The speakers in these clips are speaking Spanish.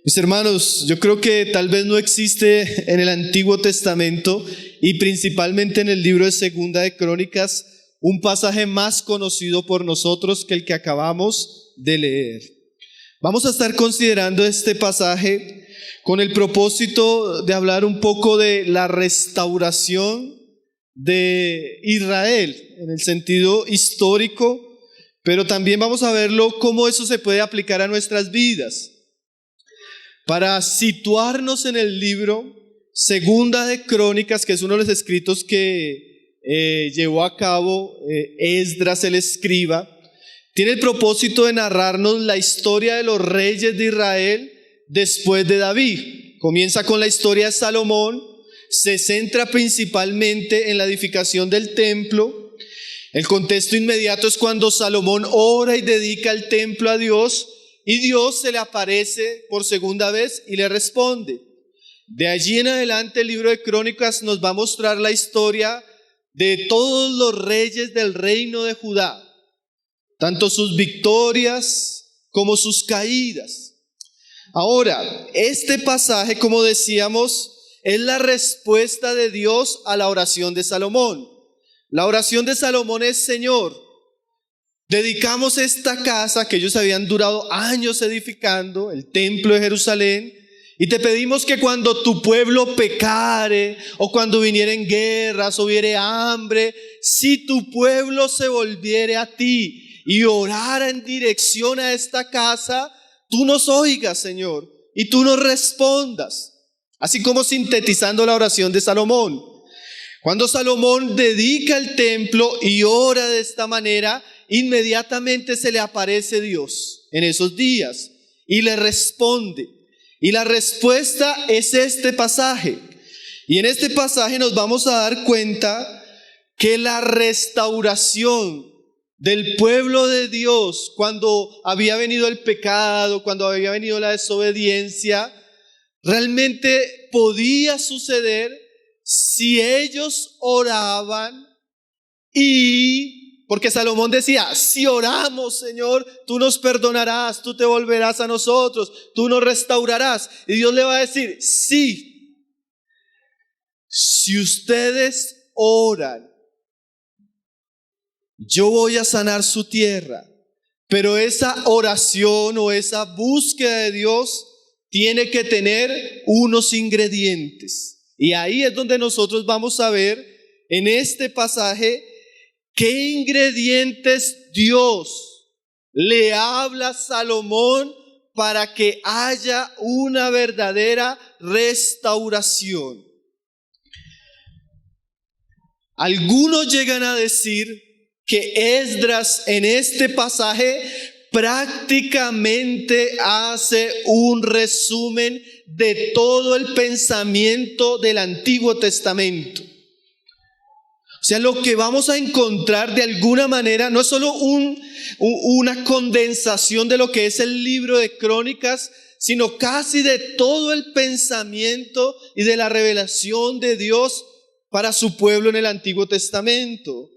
Mis hermanos, yo creo que tal vez no existe en el Antiguo Testamento y principalmente en el libro de Segunda de Crónicas un pasaje más conocido por nosotros que el que acabamos de leer. Vamos a estar considerando este pasaje con el propósito de hablar un poco de la restauración de Israel en el sentido histórico, pero también vamos a verlo cómo eso se puede aplicar a nuestras vidas. Para situarnos en el libro Segunda de Crónicas, que es uno de los escritos que llevó a cabo Esdras el escriba, tiene el propósito de narrarnos la historia de los reyes de Israel después de David. Comienza con la historia de Salomón, se centra principalmente en la edificación del templo. El contexto inmediato es cuando Salomón ora y dedica el templo a Dios, y Dios se le aparece por segunda vez y le responde. De allí en adelante el libro de Crónicas nos va a mostrar la historia de todos los reyes del reino de Judá, tanto sus victorias como sus caídas. Ahora, este pasaje, como decíamos, es la respuesta de Dios a la oración de Salomón. La oración de Salomón es: Señor, dedicamos esta casa que ellos habían durado años edificando, el templo de Jerusalén, y te pedimos que cuando tu pueblo pecare, o cuando vinieren guerras, o hubiere hambre, si tu pueblo se volviere a ti y orara en dirección a esta casa, tú nos oigas, Señor, y tú nos respondas. Así como sintetizando la oración de Salomón. Cuando Salomón dedica el templo y ora de esta manera, inmediatamente se le aparece Dios en esos días y le responde. Y la respuesta es este pasaje. Y en este pasaje nos vamos a dar cuenta que la restauración del pueblo de Dios, cuando había venido el pecado, cuando había venido la desobediencia, realmente podía suceder si ellos oraban. Y porque Salomón decía: si oramos, Señor, tú nos perdonarás, tú te volverás a nosotros, tú nos restaurarás. Y Dios le va a decir: sí, si ustedes oran, yo voy a sanar su tierra. Pero esa oración o esa búsqueda de Dios tiene que tener unos ingredientes. Y ahí es donde nosotros vamos a ver en este pasaje qué ingredientes Dios le habla a Salomón para que haya una verdadera restauración. Algunos llegan a decir que Esdras en este pasaje prácticamente hace un resumen de todo el pensamiento del Antiguo Testamento. O sea, lo que vamos a encontrar de alguna manera no es solo una condensación de lo que es el libro de Crónicas, sino casi de todo el pensamiento y de la revelación de Dios para su pueblo en el Antiguo Testamento.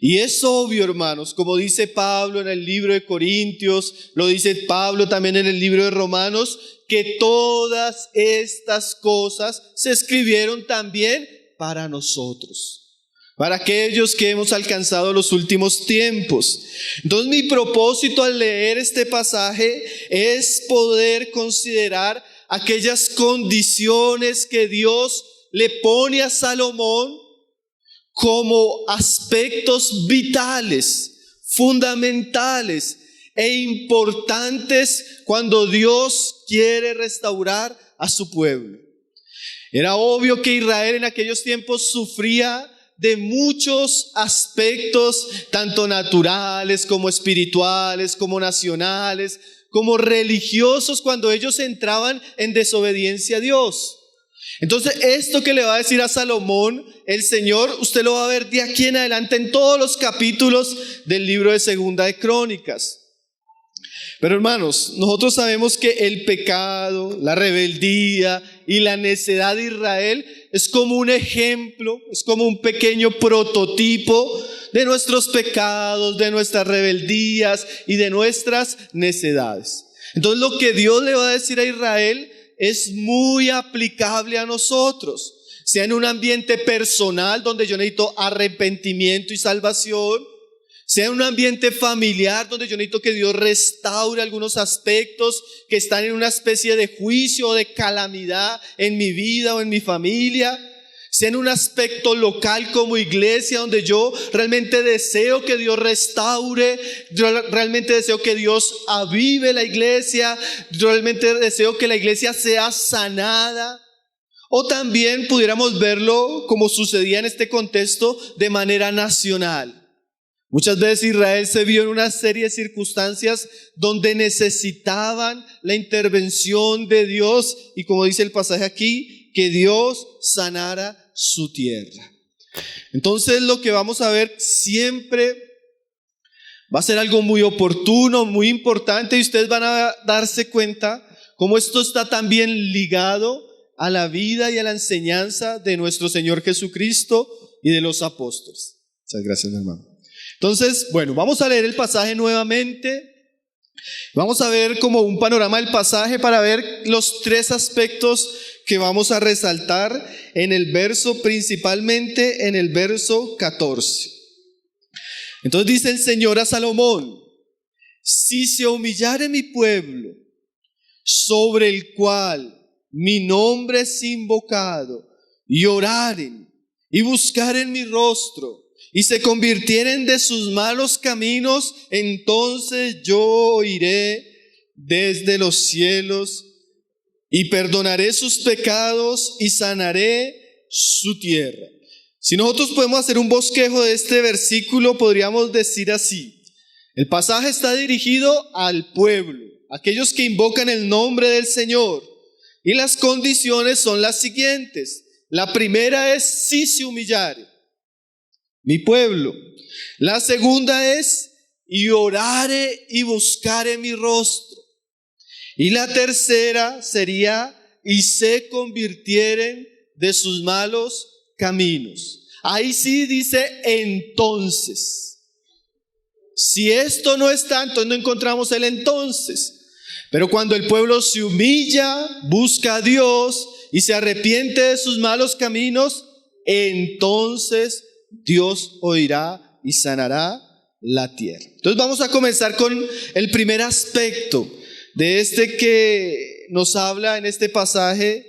Y es obvio, hermanos, como dice Pablo en el libro de Corintios, lo dice Pablo también en el libro de Romanos, que todas estas cosas se escribieron también para nosotros, para aquellos que hemos alcanzado los últimos tiempos. Entonces, mi propósito al leer este pasaje es poder considerar aquellas condiciones que Dios le pone a Salomón como aspectos vitales, fundamentales e importantes cuando Dios quiere restaurar a su pueblo. Era obvio que Israel en aquellos tiempos sufría de muchos aspectos, tanto naturales como espirituales, como nacionales, como religiosos, cuando ellos entraban en desobediencia a Dios. Entonces, esto que le va a decir a Salomón el Señor, usted lo va a ver de aquí en adelante en todos los capítulos del libro de Segunda de Crónicas. Pero hermanos, nosotros sabemos que el pecado, la rebeldía y la necedad de Israel es como un ejemplo, es como un pequeño prototipo de nuestros pecados, de nuestras rebeldías y de nuestras necedades. Entonces lo que Dios le va a decir a Israel es muy aplicable a nosotros. Sea en un ambiente personal donde yo necesito arrepentimiento y salvación, sea en un ambiente familiar donde yo necesito que Dios restaure algunos aspectos que están en una especie de juicio o de calamidad en mi vida o en mi familia, sea en un aspecto local como iglesia donde yo realmente deseo que Dios restaure, yo realmente deseo que Dios avive la iglesia, yo realmente deseo que la iglesia sea sanada. O también pudiéramos verlo como sucedía en este contexto de manera nacional. Muchas veces Israel se vio en una serie de circunstancias donde necesitaban la intervención de Dios y, como dice el pasaje aquí, que Dios sanara su tierra. Entonces lo que vamos a ver siempre va a ser algo muy oportuno, muy importante, y ustedes van a darse cuenta cómo esto está también ligado a la vida y a la enseñanza de nuestro Señor Jesucristo y de los apóstoles. Muchas gracias, mi hermano. Entonces, bueno, vamos a leer el pasaje nuevamente. Vamos a ver como un panorama del pasaje para ver los tres aspectos que vamos a resaltar en el verso, principalmente en el verso 14. Entonces dice el Señor a Salomón: si se humillare mi pueblo, sobre el cual mi nombre es invocado, y oraren y buscaren mi rostro, y se convirtieren de sus malos caminos, entonces yo oiré desde los cielos y perdonaré sus pecados y sanaré su tierra. Si nosotros podemos hacer un bosquejo de este versículo, podríamos decir así: el pasaje está dirigido al pueblo, aquellos que invocan el nombre del Señor, y las condiciones son las siguientes. La primera es: si se humillare mi pueblo. La segunda es: y orare y buscare mi rostro. Y la tercera sería: y se convirtieren de sus malos caminos. Ahí sí dice entonces. Si esto no está, entonces no encontramos el entonces. Pero cuando el pueblo se humilla, busca a Dios y se arrepiente de sus malos caminos, entonces Dios oirá y sanará la tierra. Entonces vamos a comenzar con el primer aspecto de este que nos habla en este pasaje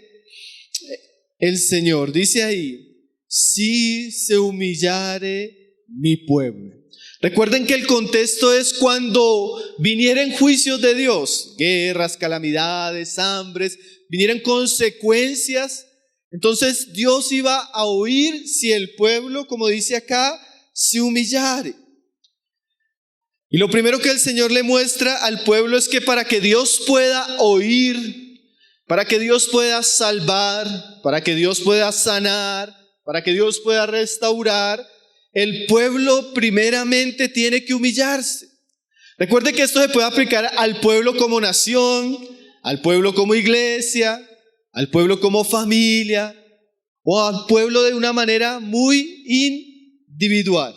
el Señor. Dice ahí: si se humillare mi pueblo. Recuerden que el contexto es cuando vinieren juicios de Dios, guerras, calamidades, hambres, vinieran consecuencias. Entonces Dios iba a oír si el pueblo, como dice acá, se humillare. Y lo primero que el Señor le muestra al pueblo es que para que Dios pueda oír, para que Dios pueda salvar, para que Dios pueda sanar, para que Dios pueda restaurar, el pueblo primeramente tiene que humillarse. Recuerde que esto se puede aplicar al pueblo como nación, al pueblo como iglesia, al pueblo como familia, o al pueblo de una manera muy individual.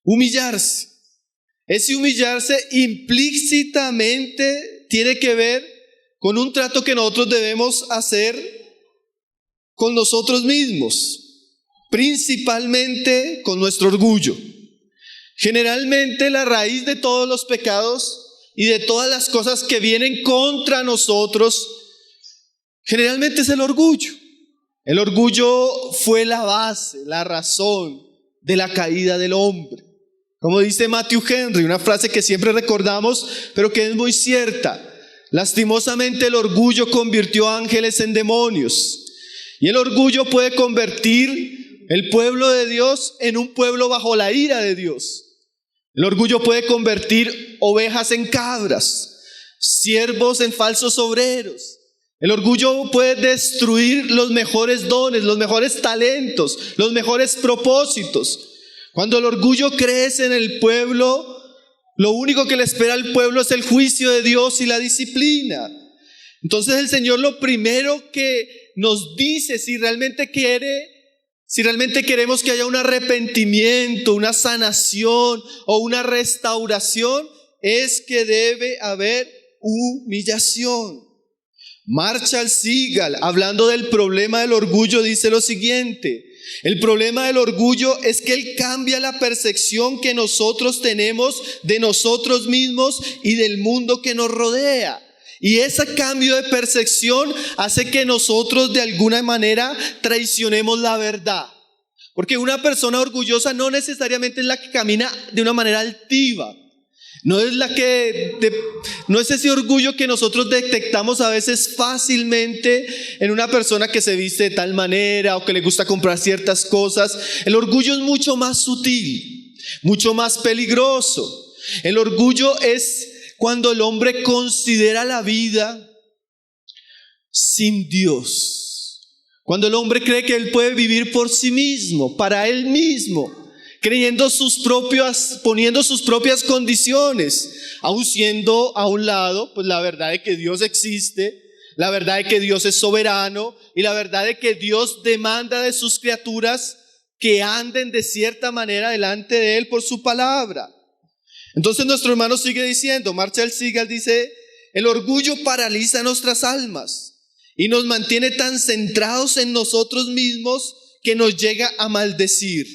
Humillarse. Ese humillarse implícitamente tiene que ver con un trato que nosotros debemos hacer con nosotros mismos, principalmente con nuestro orgullo. Generalmente la raíz de todos los pecados y de todas las cosas que vienen contra nosotros, generalmente es el orgullo. El orgullo fue la base, la razón de la caída del hombre. Como dice Matthew Henry, una frase que siempre recordamos, pero que es muy cierta: lastimosamente el orgullo convirtió ángeles en demonios. Y el orgullo puede convertir el pueblo de Dios en un pueblo bajo la ira de Dios. El orgullo puede convertir ovejas en cabras, siervos en falsos obreros. El orgullo puede destruir los mejores dones, los mejores talentos, los mejores propósitos. Cuando el orgullo crece en el pueblo, lo único que le espera al pueblo es el juicio de Dios y la disciplina. Entonces el Señor lo primero que nos dice, si realmente queremos que haya un arrepentimiento, una sanación o una restauración, es que debe haber humillación. Marshall Segal, hablando del problema del orgullo, dice lo siguiente: el problema del orgullo es que él cambia la percepción que nosotros tenemos de nosotros mismos y del mundo que nos rodea. Y ese cambio de percepción hace que nosotros de alguna manera traicionemos la verdad. Porque una persona orgullosa no necesariamente es la que camina de una manera altiva. No es ese orgullo que nosotros detectamos a veces fácilmente en una persona que se viste de tal manera o que le gusta comprar ciertas cosas. El orgullo es mucho más sutil, mucho más peligroso. El orgullo es cuando el hombre considera la vida sin Dios. Cuando el hombre cree que él puede vivir por sí mismo, para él mismo, poniendo sus propias condiciones, aun siendo a un lado, pues la verdad de que Dios existe, la verdad de que Dios es soberano y la verdad de que Dios demanda de sus criaturas que anden de cierta manera delante de Él por su palabra. Entonces nuestro hermano sigue diciendo, Marshall Segal dice, el orgullo paraliza nuestras almas y nos mantiene tan centrados en nosotros mismos que nos llega a maldecir.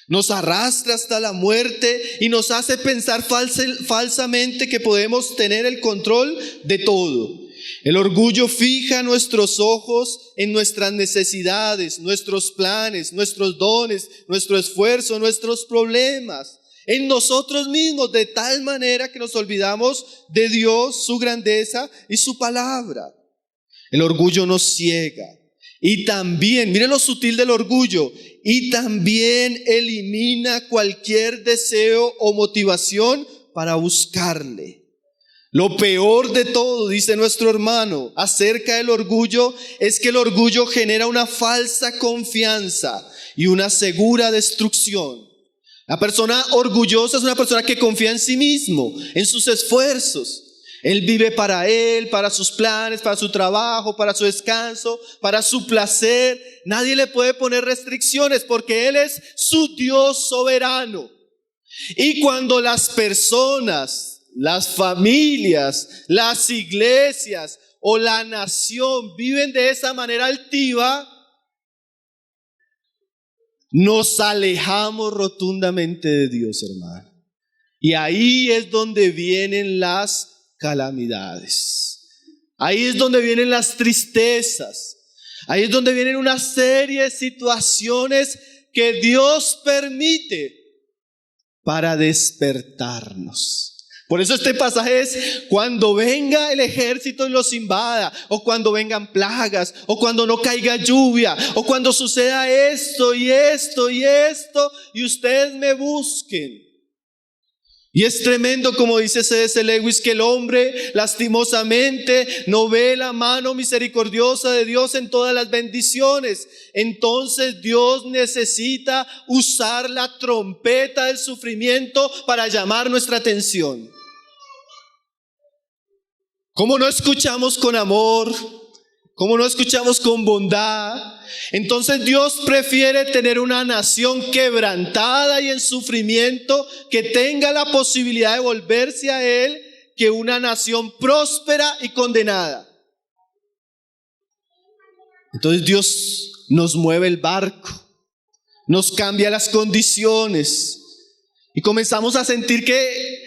Nos arrastra hasta la muerte y nos hace pensar falsamente que podemos tener el control de todo. El orgullo fija nuestros ojos en nuestras necesidades, nuestros planes, nuestros dones, nuestro esfuerzo, nuestros problemas, en nosotros mismos, de tal manera que nos olvidamos de Dios, su grandeza y su palabra. El orgullo nos ciega. Y también, miren lo sutil del orgullo, y también elimina cualquier deseo o motivación para buscarle. Lo peor de todo, dice nuestro hermano, acerca del orgullo, es que el orgullo genera una falsa confianza y una segura destrucción. La persona orgullosa es una persona que confía en sí mismo, en sus esfuerzos. Él vive para él, para sus planes, para su trabajo, para su descanso, para su placer. Nadie le puede poner restricciones porque Él es su Dios soberano. Y cuando las personas, las familias, las iglesias o la nación viven de esa manera altiva, nos alejamos rotundamente de Dios, hermano. Y ahí es donde vienen las calamidades. Ahí es donde vienen las tristezas. Ahí es donde vienen una serie de situaciones que Dios permite para despertarnos. Por eso este pasaje es: cuando venga el ejército y los invada, o cuando vengan plagas, o cuando no caiga lluvia, o cuando suceda esto y esto y esto, y ustedes me busquen. Y es tremendo, como dice C.S. Lewis, que el hombre lastimosamente no ve la mano misericordiosa de Dios en todas las bendiciones. Entonces Dios necesita usar la trompeta del sufrimiento para llamar nuestra atención. ¿Cómo no escuchamos con amor? ¿Cómo no escuchamos con bondad? Entonces Dios prefiere tener una nación quebrantada y en sufrimiento, que tenga la posibilidad de volverse a Él, que una nación próspera y condenada. Entonces Dios nos mueve el barco, nos cambia las condiciones y comenzamos a sentir que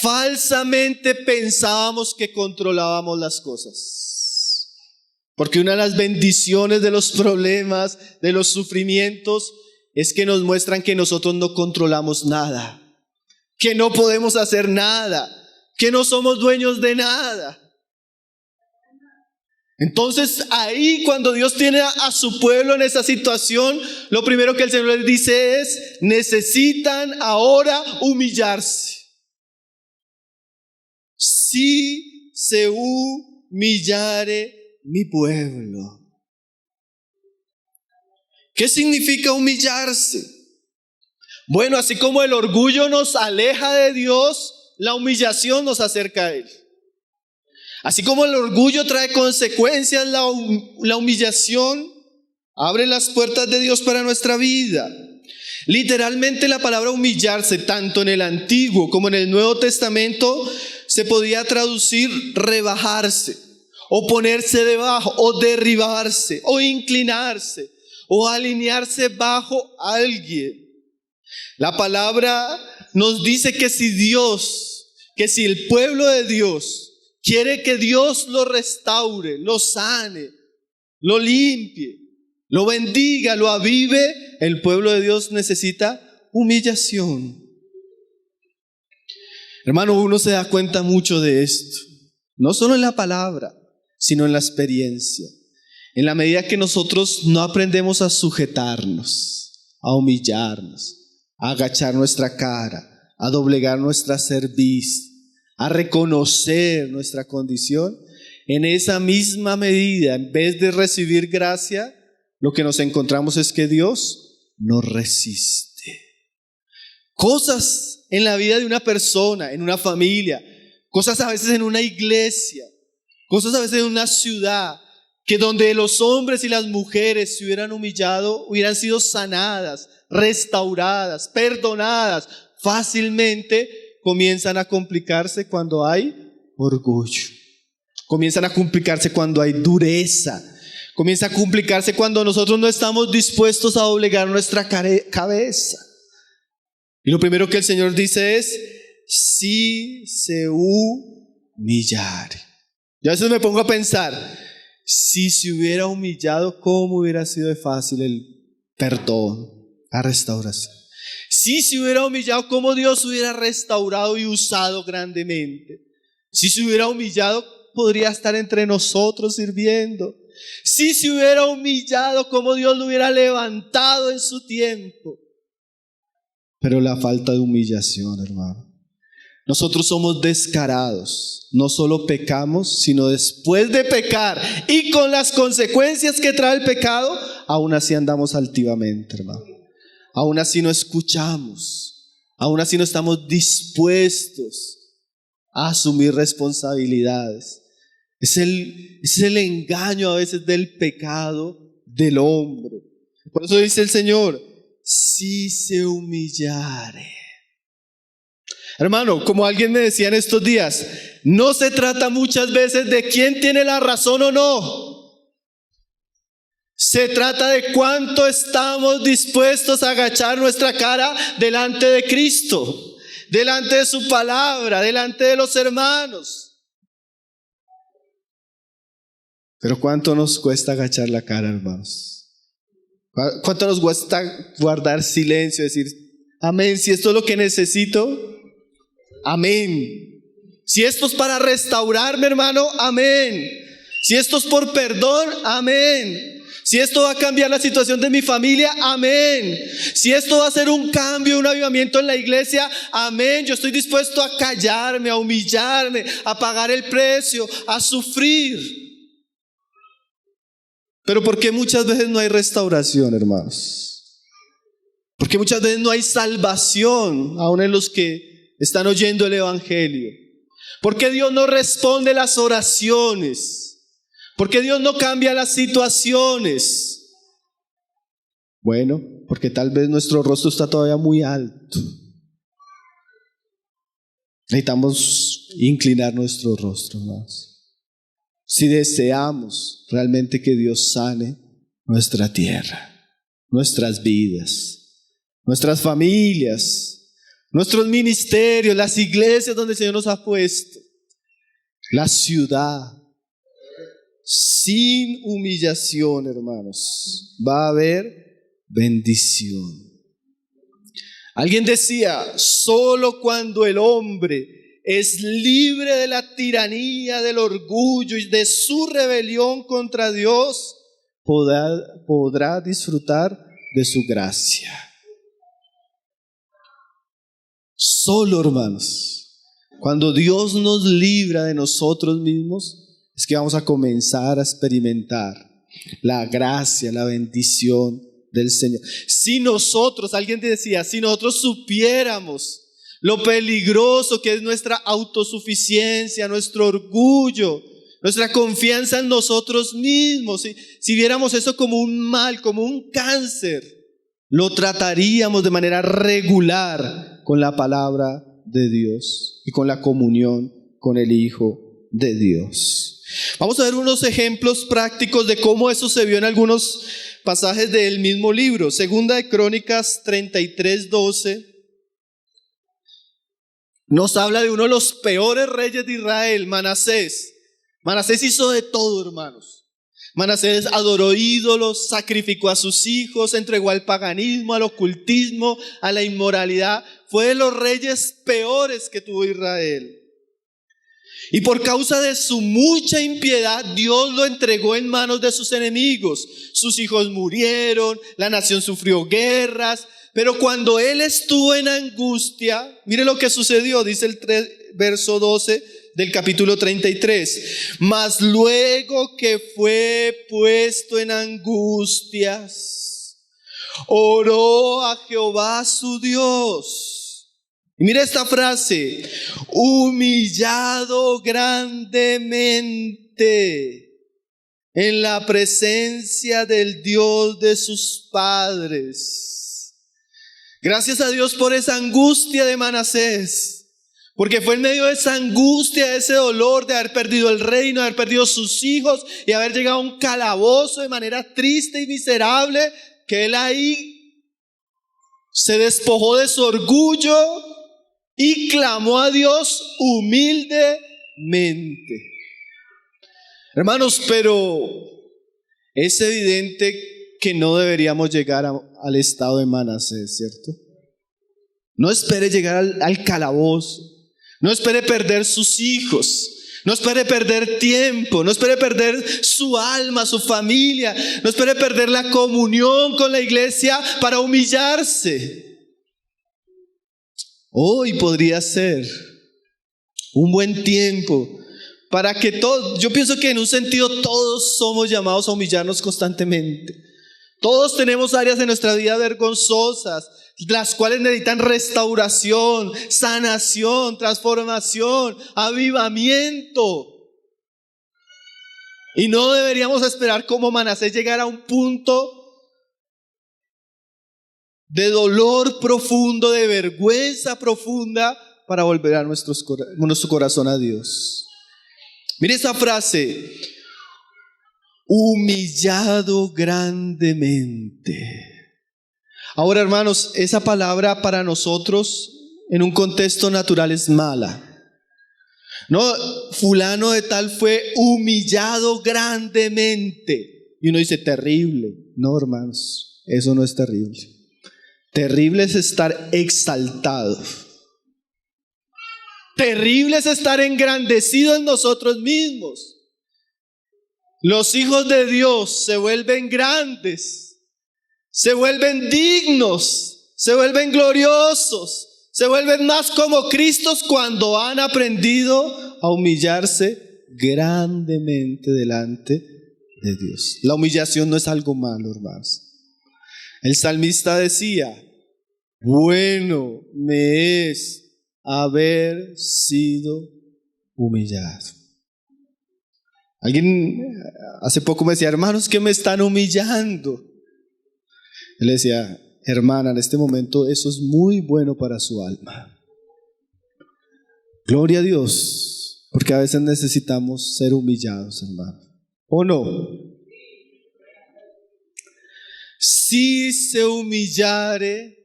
falsamente pensábamos que controlábamos las cosas. Porque una de las bendiciones de los problemas, de los sufrimientos, es que nos muestran que nosotros no controlamos nada, que no podemos hacer nada, que no somos dueños de nada. Entonces ahí, cuando Dios tiene a su pueblo en esa situación, lo primero que el Señor les dice es: necesitan ahora humillarse. Si se humillare mi pueblo. ¿Qué significa humillarse? Bueno, así como el orgullo nos aleja de Dios, la humillación nos acerca a Él. Así como el orgullo trae consecuencias, la humillación abre las puertas de Dios para nuestra vida. Literalmente la palabra humillarse, tanto en el Antiguo como en el Nuevo Testamento, se podía traducir rebajarse, o ponerse debajo, o derribarse, o inclinarse, o alinearse bajo alguien. La palabra nos dice que si el pueblo de Dios quiere que Dios lo restaure, lo sane, lo limpie, lo bendiga, lo avive, el pueblo de Dios necesita humillación. Hermano, uno se da cuenta mucho de esto, no solo en la palabra, sino en la experiencia. En la medida que nosotros no aprendemos a sujetarnos, a humillarnos, a agachar nuestra cara, a doblegar nuestra cerviz, a reconocer nuestra condición, en esa misma medida, en vez de recibir gracia, lo que nos encontramos es que Dios nos resiste. Cosas en la vida de una persona, en una familia, cosas a veces en una iglesia, cosas a veces en una ciudad, que donde los hombres y las mujeres se hubieran humillado, hubieran sido sanadas, restauradas, perdonadas, fácilmente comienzan a complicarse cuando hay orgullo. Comienzan a complicarse cuando hay dureza. Comienza a complicarse cuando nosotros no estamos dispuestos a doblegar nuestra cabeza. Y lo primero que el Señor dice es: si se humillare. Yo a veces me pongo a pensar, si se hubiera humillado, ¿cómo hubiera sido de fácil el perdón, la restauración? Si se hubiera humillado, ¿cómo Dios hubiera restaurado y usado grandemente? Si se hubiera humillado, podría estar entre nosotros sirviendo. Si se hubiera humillado, ¿cómo Dios lo hubiera levantado en su tiempo? Pero la falta de humillación, hermano. Nosotros somos descarados. No solo pecamos, sino después de pecar y con las consecuencias que trae el pecado, aún así andamos altivamente, hermano. Aún así no escuchamos. Aún así no estamos dispuestos a asumir responsabilidades. Es el engaño a veces del pecado del hombre. Por eso dice el Señor: si se humillare. Hermano, como alguien me decía en estos días, no se trata muchas veces de quién tiene la razón o no. Se trata de cuánto estamos dispuestos a agachar nuestra cara delante de Cristo, delante de su palabra, delante de los hermanos. Pero ¿cuánto nos cuesta agachar la cara, hermanos? ¿Cuánto nos cuesta guardar silencio, decir amén, si esto es lo que necesito? Amén. Si esto es para restaurarme, hermano, amén. Si esto es por perdón, amén. Si esto va a cambiar la situación de mi familia, amén. Si esto va a ser un cambio, un avivamiento en la iglesia, amén. Yo estoy dispuesto a callarme, a humillarme, a pagar el precio, a sufrir. Pero ¿por qué muchas veces no hay restauración, hermanos? ¿Por qué muchas veces no hay salvación, aún en los que están oyendo el evangelio? ¿Por qué Dios no responde las oraciones? ¿Por qué Dios no cambia las situaciones? Bueno, porque tal vez nuestro rostro está todavía muy alto. Necesitamos inclinar nuestro rostro más. Si deseamos realmente que Dios sane nuestra tierra, nuestras vidas, nuestras familias, nuestros ministerios, las iglesias donde el Señor nos ha puesto, la ciudad. Sin humillación, hermanos, va a haber bendición. Alguien decía: solo cuando el hombre es libre de la tiranía, del orgullo y de su rebelión contra Dios, podrá disfrutar de su gracia. Solo, hermanos, cuando Dios nos libra de nosotros mismos, es que vamos a comenzar a experimentar la gracia, la bendición del Señor. Si nosotros, alguien te decía, si nosotros supiéramos lo peligroso que es nuestra autosuficiencia, nuestro orgullo, nuestra confianza en nosotros mismos, si viéramos eso como un mal, como un cáncer, lo trataríamos de manera regular con la palabra de Dios y con la comunión con el Hijo de Dios. Vamos a ver unos ejemplos prácticos de cómo eso se vio en algunos pasajes del mismo libro. Segunda de Crónicas 33:12 nos habla de uno de los peores reyes de Israel, Manasés. Manasés hizo de todo, hermanos. Manasés adoró ídolos, sacrificó a sus hijos, entregó al paganismo, al ocultismo, a la inmoralidad. Fue de los reyes peores que tuvo Israel. Y por causa de su mucha impiedad, Dios lo entregó en manos de sus enemigos. Sus hijos murieron, la nación sufrió guerras. Pero cuando él estuvo en angustia, mire lo que sucedió, dice el verso 12 del capítulo 33. Mas luego que fue puesto en angustias, oró a Jehová su Dios. Y mira esta frase: humillado grandemente en la presencia del Dios de sus padres. Gracias a Dios por esa angustia de Manasés, porque fue en medio de esa angustia, de ese dolor de haber perdido el reino, de haber perdido sus hijos y haber llegado a un calabozo de manera triste y miserable, que él ahí se despojó de su orgullo y clamó a Dios humildemente. Hermanos, pero es evidente que no deberíamos llegar al estado de Manasés, ¿cierto? No espere llegar al calabozo, no espere perder sus hijos, no espere perder tiempo, no espere perder su alma, su familia, no espere perder la comunión con la iglesia para humillarse. Hoy podría ser un buen tiempo para que todos, yo pienso que en un sentido todos somos llamados a humillarnos constantemente. Todos tenemos áreas de nuestra vida vergonzosas, las cuales necesitan restauración, sanación, transformación, avivamiento. Y no deberíamos esperar como Manasés llegar a un punto de dolor profundo, de vergüenza profunda, para volver a nuestro corazón a Dios. Mire esa frase: humillado grandemente. Ahora, hermanos, esa palabra para nosotros en un contexto natural es mala. No, fulano de tal fue humillado grandemente. Y uno dice, terrible. No, hermanos, eso no es terrible. Terrible es estar exaltado. Terrible es estar engrandecido en nosotros mismos. Los hijos de Dios se vuelven grandes, se vuelven dignos, se vuelven gloriosos, se vuelven más como Cristos cuando han aprendido a humillarse grandemente delante de Dios. La humillación no es algo malo, hermanos. El salmista decía: bueno me es haber sido humillado. Alguien hace poco me decía: hermanos, que me están humillando. Él decía: hermana, en este momento eso es muy bueno para su alma. Gloria a Dios, porque a veces necesitamos ser humillados, hermano. ¿O no? Si se humillare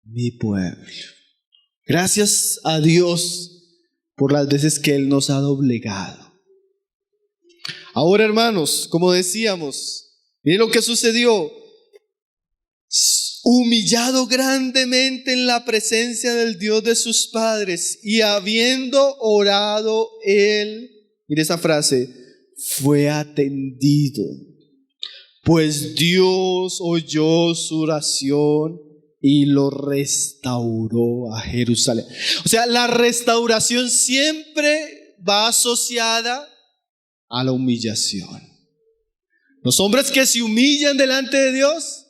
mi pueblo. Gracias a Dios por las veces que Él nos ha doblegado. Ahora, hermanos, como decíamos, miren lo que sucedió. Humillado grandemente en la presencia del Dios de sus padres, y habiendo orado él, mire esa frase, fue atendido, pues Dios oyó su oración y lo restauró a Jerusalén. O sea, la restauración siempre va asociada a la humillación. Los hombres que se humillan delante de Dios,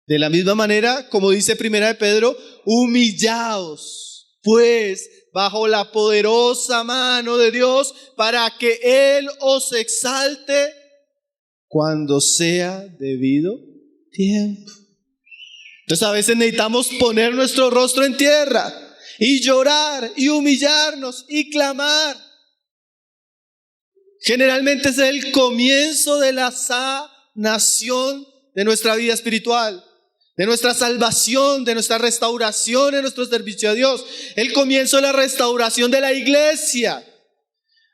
de la misma manera, como dice Primera de Pedro, humillaos pues bajo la poderosa mano de Dios, para que Él os exalte cuando sea debido tiempo. Entonces a veces necesitamos poner nuestro rostro en tierra y llorar y humillarnos y clamar Generalmente es el comienzo de la sanación de nuestra vida espiritual, de nuestra salvación, de nuestra restauración en nuestro servicio a Dios. El comienzo de la restauración de la iglesia.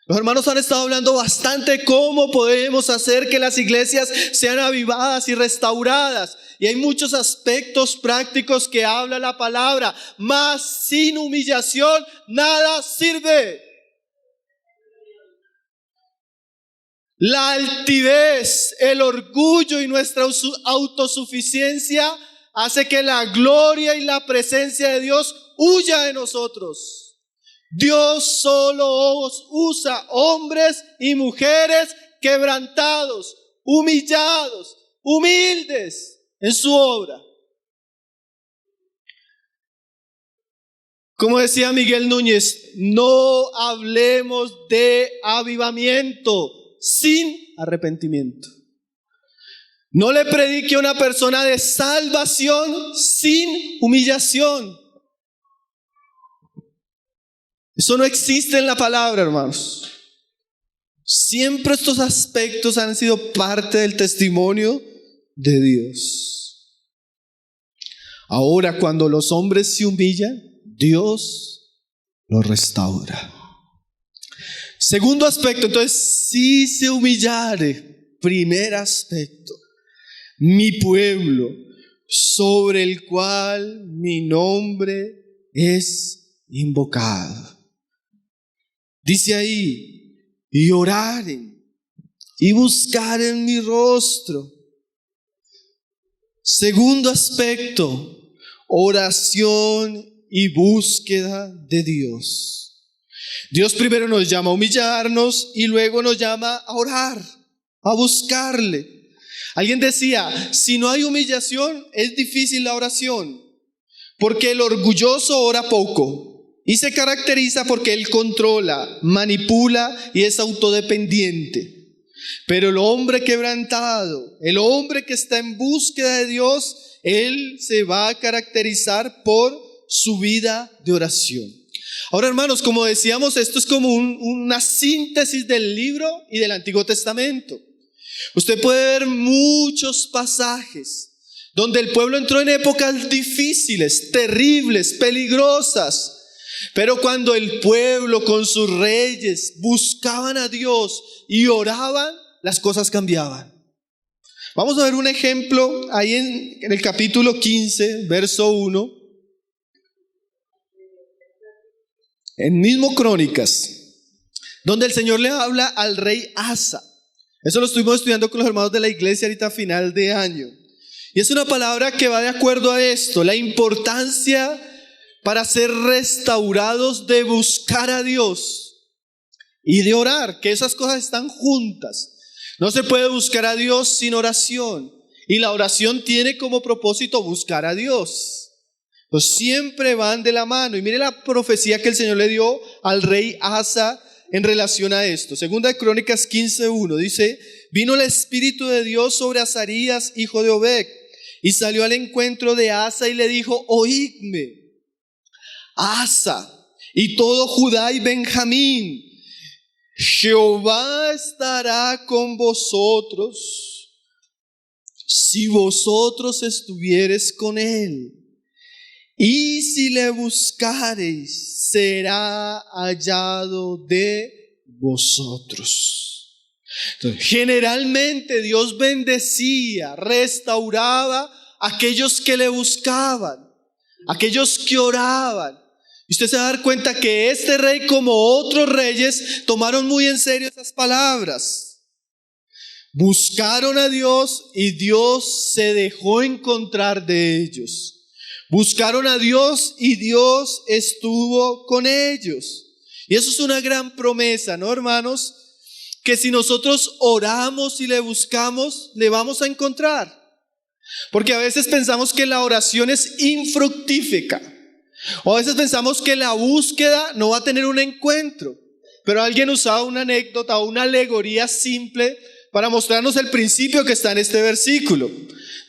Los hermanos han estado hablando bastante de cómo podemos hacer que las iglesias sean avivadas y restauradas. Y hay muchos aspectos prácticos que habla la palabra. Mas sin humillación nada sirve. La altivez, el orgullo y nuestra autosuficiencia hace que la gloria y la presencia de Dios huya de nosotros. Dios solo usa hombres y mujeres quebrantados, humillados, humildes en su obra. Como decía Miguel Núñez, no hablemos de avivamiento sin arrepentimiento. No le predique a una persona de salvación sin humillación. Eso no existe en la palabra, hermanos. Siempre estos aspectos han sido parte del testimonio de Dios. Ahora, cuando los hombres se humillan, Dios los restaura. Segundo aspecto, entonces, si se humillare, primer aspecto, mi pueblo, sobre el cual mi nombre es invocado. Dice ahí, y oraren, y buscaren mi rostro. Segundo aspecto, oración y búsqueda de Dios. Dios primero nos llama a humillarnos y luego nos llama a orar, a buscarle. Alguien decía, si no hay humillación, es difícil la oración, porque el orgulloso ora poco. Y se caracteriza porque él controla, manipula y es autodependiente. Pero el hombre quebrantado, el hombre que está en búsqueda de Dios, él se va a caracterizar por su vida de oración. Ahora, hermanos, como decíamos, esto es como una síntesis del libro y del Antiguo Testamento. Usted puede ver muchos pasajes donde el pueblo entró en épocas difíciles, terribles, peligrosas. Pero cuando el pueblo con sus reyes buscaban a Dios y oraban, las cosas cambiaban. Vamos a ver un ejemplo ahí en el capítulo 15, verso 1. En mismo Crónicas, donde el Señor le habla al rey Asa. Eso lo estuvimos estudiando con los hermanos de la iglesia ahorita a final de año. Y es una palabra que va de acuerdo a esto, la importancia para ser restaurados de buscar a Dios y de orar, que esas cosas están juntas. No se puede buscar a Dios sin oración, y la oración tiene como propósito buscar a Dios. Pues siempre van de la mano. Y mire la profecía que el Señor le dio al rey Asa en relación a esto. Segunda de Crónicas 15:1 dice, vino el Espíritu de Dios sobre Azarías, hijo de Obed, y salió al encuentro de Asa y le dijo, oídme, Asa y todo Judá y Benjamín, Jehová estará con vosotros si vosotros estuviereis con él, y si le buscareis será hallado de vosotros. Entonces, generalmente Dios bendecía, restauraba a aquellos que le buscaban, aquellos que oraban. Y usted se va a dar cuenta que este rey, como otros reyes, tomaron muy en serio esas palabras. Buscaron a Dios y Dios se dejó encontrar de ellos. Buscaron a Dios y Dios estuvo con ellos. Y eso es una gran promesa, ¿no, hermanos? Que si nosotros oramos y le buscamos, le vamos a encontrar. Porque a veces pensamos que la oración es infructífera. O a veces pensamos que la búsqueda no va a tener un encuentro. Pero alguien usaba una anécdota o una alegoría simple para mostrarnos el principio que está en este versículo.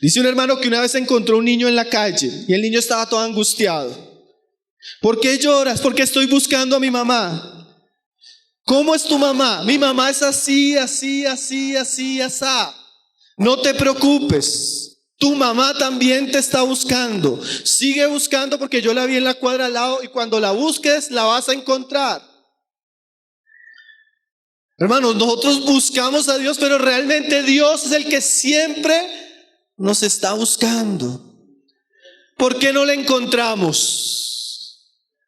Dice un hermano que una vez encontró un niño en la calle y el niño estaba todo angustiado. ¿Por qué lloras? Porque estoy buscando a mi mamá. ¿Cómo es tu mamá? Mi mamá es así, así, así, así, así. No te preocupes. Tu mamá también te está buscando. Sigue buscando porque yo la vi en la cuadra al lado y cuando la busques la vas a encontrar. Hermanos, nosotros buscamos a Dios, pero realmente Dios es el que siempre nos está buscando. ¿Por qué no le encontramos?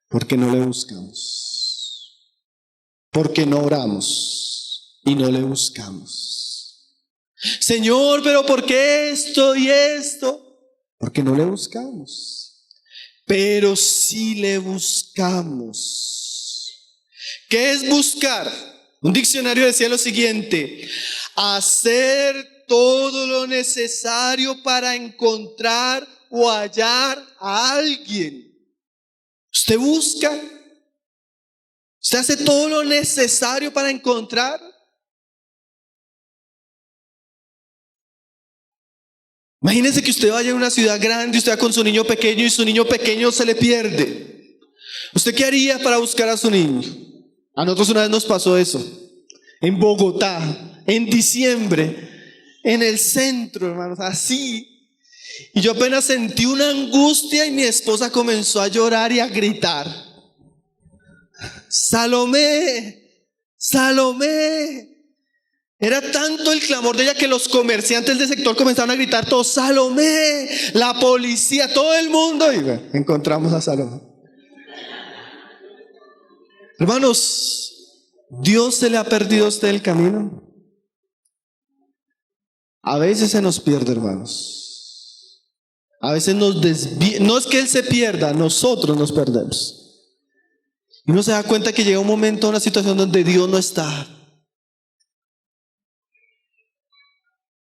Porque no le buscamos. Porque no oramos y no le buscamos. Señor, pero ¿por qué esto y esto? Porque no le buscamos. Pero sí le buscamos. ¿Qué es buscar? Un diccionario decía lo siguiente: hacer todo lo necesario para encontrar o hallar a alguien. ¿Usted busca? ¿Usted hace todo lo necesario para encontrar? Imagínese que usted vaya a una ciudad grande, usted va con su niño pequeño y su niño pequeño se le pierde. ¿Usted qué haría para buscar a su niño? A nosotros una vez nos pasó eso. En Bogotá, en diciembre, en el centro, hermanos, así. Y yo apenas sentí una angustia y mi esposa comenzó a llorar y a gritar: Salomé, Salomé. Era tanto el clamor de ella que los comerciantes del sector comenzaron a gritar todos: Salomé, la policía, todo el mundo. Y bueno, encontramos a Salomé. Hermanos, ¿Dios se le ha perdido a usted el camino? A veces se nos pierde, hermanos. A veces nos desvía. No es que Él se pierda, nosotros nos perdemos. Y uno se da cuenta que llega un momento, una situación donde Dios no está.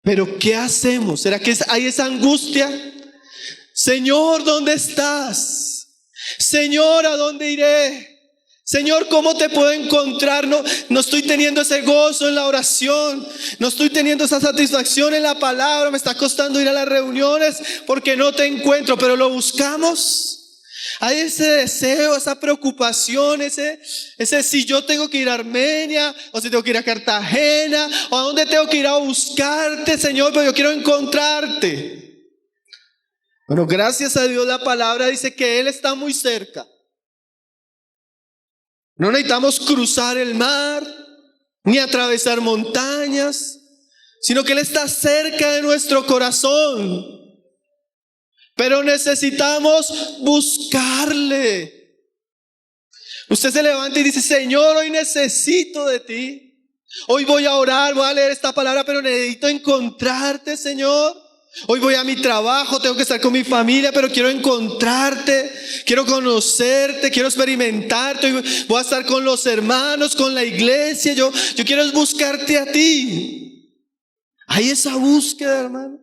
Pero ¿qué hacemos? ¿Será que hay esa angustia? Señor, ¿dónde estás? Señor, ¿a dónde iré? Señor, ¿cómo te puedo encontrar? No estoy teniendo ese gozo en la oración. No estoy teniendo esa satisfacción en la palabra. Me está costando ir a las reuniones porque no te encuentro. Pero lo buscamos. Hay ese deseo, esa preocupación, ese si yo tengo que ir a Armenia, o si tengo que ir a Cartagena, o a dónde tengo que ir a buscarte, Señor, pero yo quiero encontrarte. Bueno, gracias a Dios la palabra dice que Él está muy cerca. No necesitamos cruzar el mar, ni atravesar montañas, sino que Él está cerca de nuestro corazón. Pero necesitamos buscarle. Usted se levanta y dice: Señor, hoy necesito de ti. Hoy voy a orar, voy a leer esta palabra, pero necesito encontrarte, Señor. Hoy voy a mi trabajo, tengo que estar con mi familia, pero quiero encontrarte, quiero conocerte, quiero experimentarte. Hoy voy a estar con los hermanos, con la iglesia. Yo quiero buscarte a ti. Hay esa búsqueda, hermano.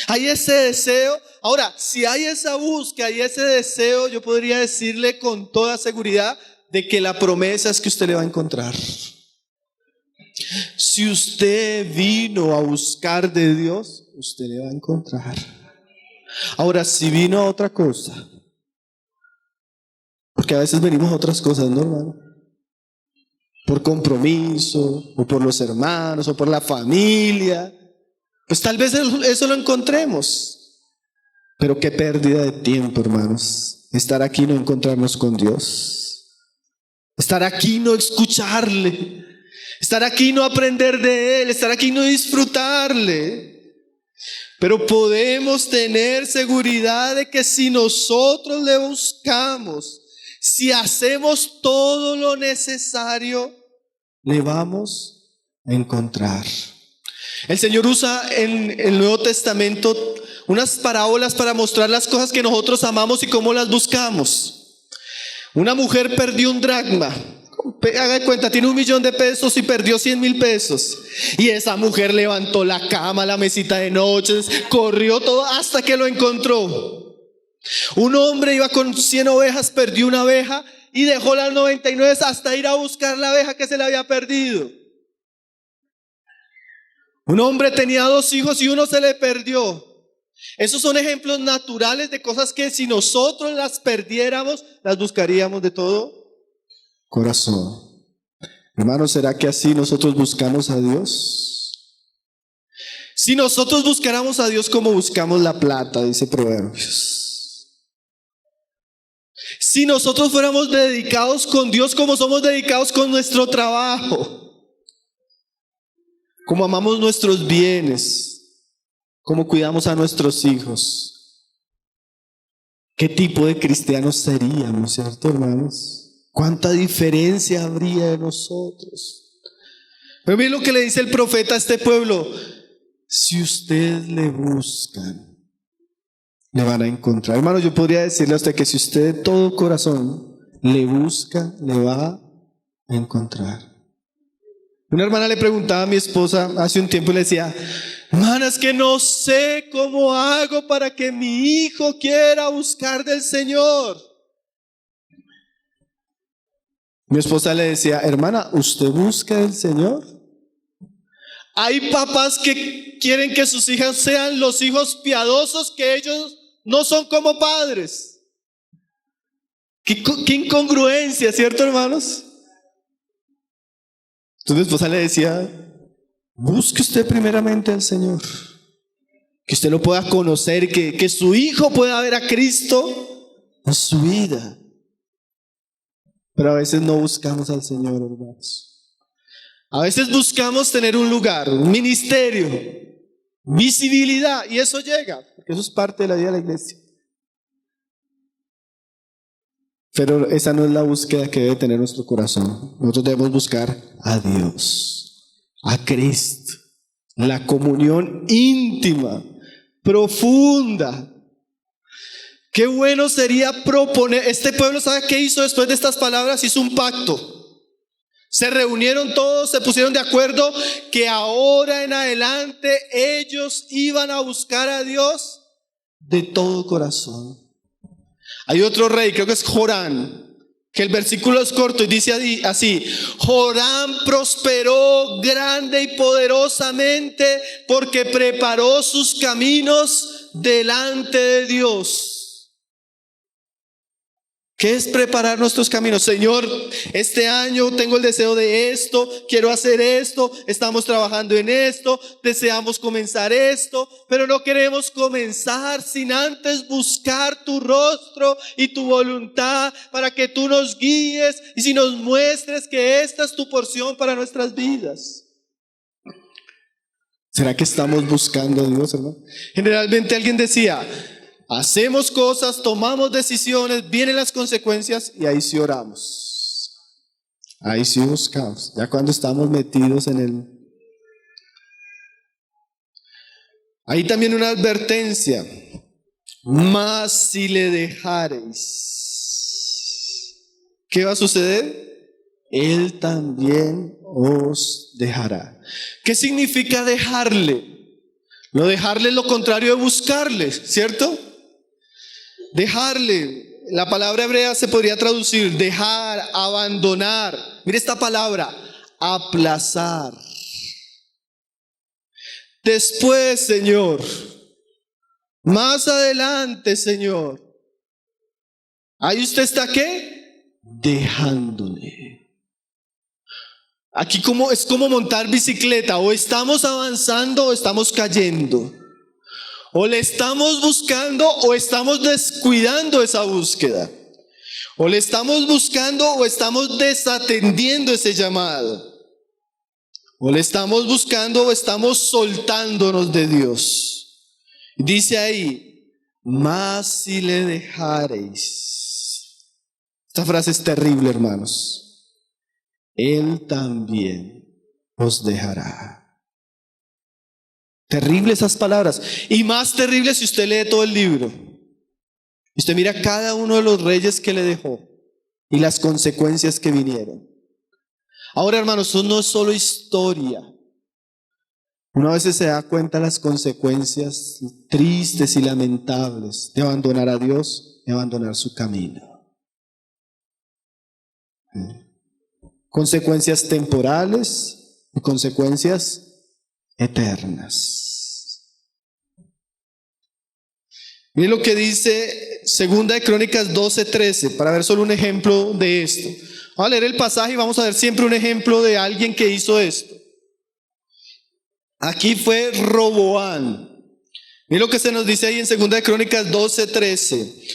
Hay ese deseo. Ahora, si hay esa búsqueda y ese deseo, yo podría decirle con toda seguridad de que la promesa es que usted le va a encontrar. Si usted vino a buscar de Dios, usted le va a encontrar. Ahora, si vino a otra cosa, porque a veces venimos a otras cosas, ¿no, hermano? Por compromiso, o por los hermanos, o por la familia, pues tal vez eso lo encontremos. Pero qué pérdida de tiempo, hermanos, estar aquí y no encontrarnos con Dios. Estar aquí y no escucharle. Estar aquí y no aprender de Él. Estar aquí y no disfrutarle. Pero podemos tener seguridad de que si nosotros le buscamos, si hacemos todo lo necesario, le vamos a encontrar. El Señor usa en el Nuevo Testamento unas parábolas para mostrar las cosas que nosotros amamos y cómo las buscamos. Una mujer perdió un dracma. Haga de cuenta, tiene 1.000.000 de pesos y perdió 100.000 pesos. Y esa mujer levantó la cama, la mesita de noches, corrió todo hasta que lo encontró. Un hombre iba con 100 ovejas, perdió una oveja y dejó las 99 hasta ir a buscar la oveja que se le había perdido. Un hombre tenía 2 hijos y uno se le perdió. Esos son ejemplos naturales de cosas que si nosotros las perdiéramos, las buscaríamos de todo corazón. Hermanos, ¿será que así nosotros buscamos a Dios? Si nosotros buscáramos a Dios como buscamos la plata, dice Proverbios. Si nosotros fuéramos dedicados con Dios como somos dedicados con nuestro trabajo, como amamos nuestros bienes, como cuidamos a nuestros hijos, ¿qué tipo de cristianos seríamos, cierto, hermanos? ¿Cuánta diferencia habría de nosotros? Pero miren lo que le dice el profeta a este pueblo: si ustedes le buscan, le van a encontrar. Hermano, yo podría decirle a usted que si usted de todo corazón le busca, le va a encontrar. Una hermana le preguntaba a mi esposa hace un tiempo y le decía: hermana, es que no sé cómo hago para que mi hijo quiera buscar del Señor. Mi esposa le decía: hermana, ¿usted busca del Señor? Hay papás que quieren que sus hijas sean los hijos piadosos, que ellos no son como padres. Qué incongruencia, ¿cierto, hermanos? Entonces mi esposa le decía: busque usted primeramente al Señor, que usted lo pueda conocer, que su hijo pueda ver a Cristo en su vida. Pero a veces no buscamos al Señor, hermanos. A veces buscamos tener un lugar, un ministerio, visibilidad, y eso llega, porque eso es parte de la vida de la iglesia. Pero esa no es la búsqueda que debe tener nuestro corazón. Nosotros debemos buscar a Dios, a Cristo, la comunión íntima, profunda. Qué bueno sería proponer. Este pueblo, ¿sabe qué hizo después de estas palabras? Hizo un pacto. Se reunieron todos, se pusieron de acuerdo que ahora en adelante ellos iban a buscar a Dios de todo corazón. Hay otro rey, creo que es Joram, que el versículo es corto y dice así: Joram prosperó grande y poderosamente porque preparó sus caminos delante de Dios. ¿Qué es preparar nuestros caminos? Señor, este año tengo el deseo de esto, quiero hacer esto, estamos trabajando en esto, deseamos comenzar esto, pero no queremos comenzar sin antes buscar tu rostro y tu voluntad para que tú nos guíes y si nos muestres que esta es tu porción para nuestras vidas. ¿Será que estamos buscando a Dios, hermano? Generalmente alguien decía: hacemos cosas, tomamos decisiones, vienen las consecuencias y ahí sí oramos. Ahí sí buscamos. Ya cuando estamos metidos en el... Ahí también una advertencia: mas si le dejareis, ¿qué va a suceder? Él también os dejará. ¿Qué significa dejarle? No dejarle es lo contrario de buscarle, ¿cierto? Dejarle, la palabra hebrea se podría traducir dejar, abandonar. Mire esta palabra: aplazar. Después, Señor, más adelante, Señor. Ahí usted está, ¿qué? Dejándole. Aquí es como montar bicicleta: o estamos avanzando o estamos cayendo. O le estamos buscando o estamos descuidando esa búsqueda. O le estamos buscando o estamos desatendiendo ese llamado. O le estamos buscando o estamos soltándonos de Dios. Dice ahí: mas si le dejareis. Esta frase es terrible, hermanos. Él también os dejará. Terrible esas palabras. Y más terrible si usted lee todo el libro. Y usted mira cada uno de los reyes que le dejó y las consecuencias que vinieron. Ahora, hermanos, eso no es solo historia. Uno a veces se da cuenta de las consecuencias tristes y lamentables de abandonar a Dios y abandonar su camino. Consecuencias temporales y consecuencias eternas. Miren lo que dice Segunda de Crónicas 12:13, para ver solo un ejemplo de esto. Vamos a leer el pasaje y vamos a ver siempre un ejemplo de alguien que hizo esto. Aquí fue Roboán. Mira lo que se nos dice ahí en 2 de Crónicas 12:13.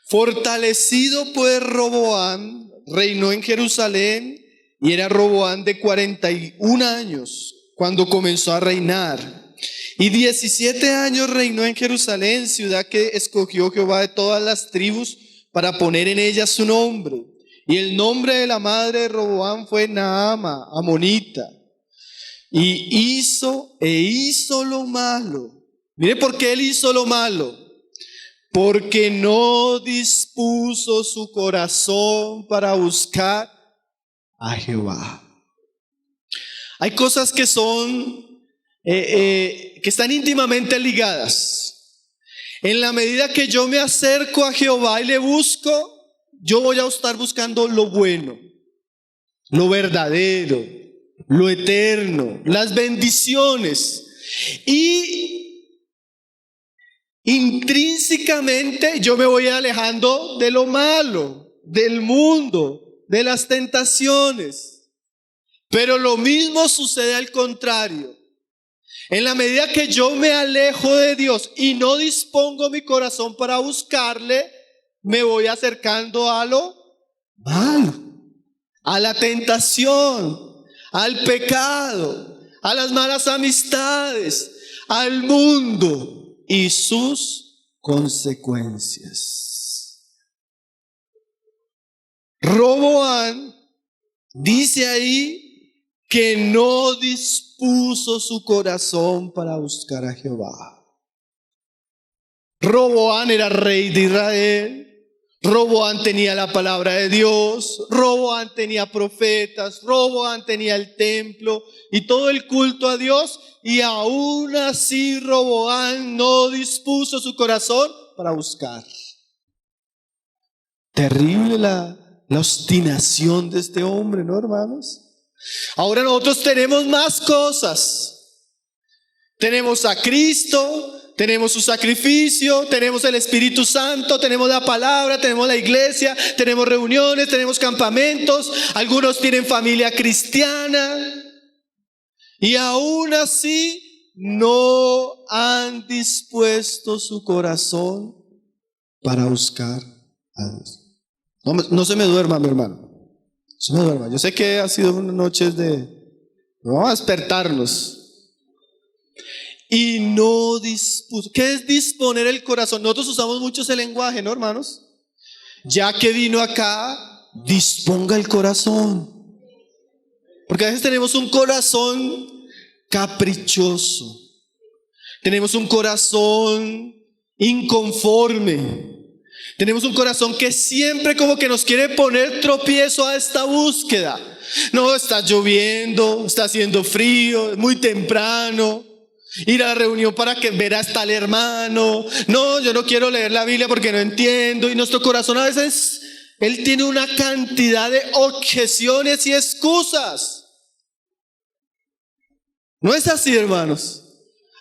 Fortalecido pues Roboán, reinó en Jerusalén, y era Roboán de 41 años cuando comenzó a reinar. Y 17 años reinó en Jerusalén, ciudad que escogió Jehová de todas las tribus para poner en ella su nombre. Y el nombre de la madre de Roboán fue Naama, amonita. Y hizo lo malo. Mire por qué él hizo lo malo. Porque no dispuso su corazón para buscar a Jehová. Hay cosas que que están íntimamente ligadas. En la medida que yo me acerco a Jehová y le busco, yo voy a estar buscando lo bueno, lo verdadero, lo eterno, las bendiciones. Y intrínsecamente yo me voy alejando de lo malo, del mundo, de las tentaciones. Pero lo mismo sucede al contrario. En la medida que yo me alejo de Dios y no dispongo mi corazón para buscarle, me voy acercando a lo malo, a la tentación, al pecado, a las malas amistades, al mundo y sus consecuencias. Roboán dice ahí que no dispuso su corazón para buscar a Jehová. Roboán era rey de Israel. Roboán tenía la palabra de Dios. Roboán tenía profetas. Roboán tenía el templo y todo el culto a Dios. Y aún así Roboán no dispuso su corazón para buscar. Terrible la obstinación de este hombre, ¿no, hermanos? Ahora nosotros tenemos más cosas. Tenemos a Cristo, tenemos su sacrificio, tenemos el Espíritu Santo, tenemos la palabra, tenemos la iglesia, tenemos reuniones, tenemos campamentos. Algunos tienen familia cristiana. Y aún así no han dispuesto su corazón para buscar a Dios. No se me duerma, mi hermano. No se me duerma. Yo sé que ha sido unas noches vamos a despertarnos. Y no dispuso. ¿Qué es disponer el corazón? Nosotros usamos mucho ese lenguaje, ¿no, hermanos? Ya que vino acá, disponga el corazón. Porque a veces tenemos un corazón caprichoso. Tenemos un corazón inconforme. Tenemos un corazón que siempre como que nos quiere poner tropiezo a esta búsqueda. No, está lloviendo, está haciendo frío, es muy temprano. Ir a la reunión para ver a tal hermano. No, yo no quiero leer la Biblia porque no entiendo. Y nuestro corazón a veces, él tiene una cantidad de objeciones y excusas. No es así, hermanos.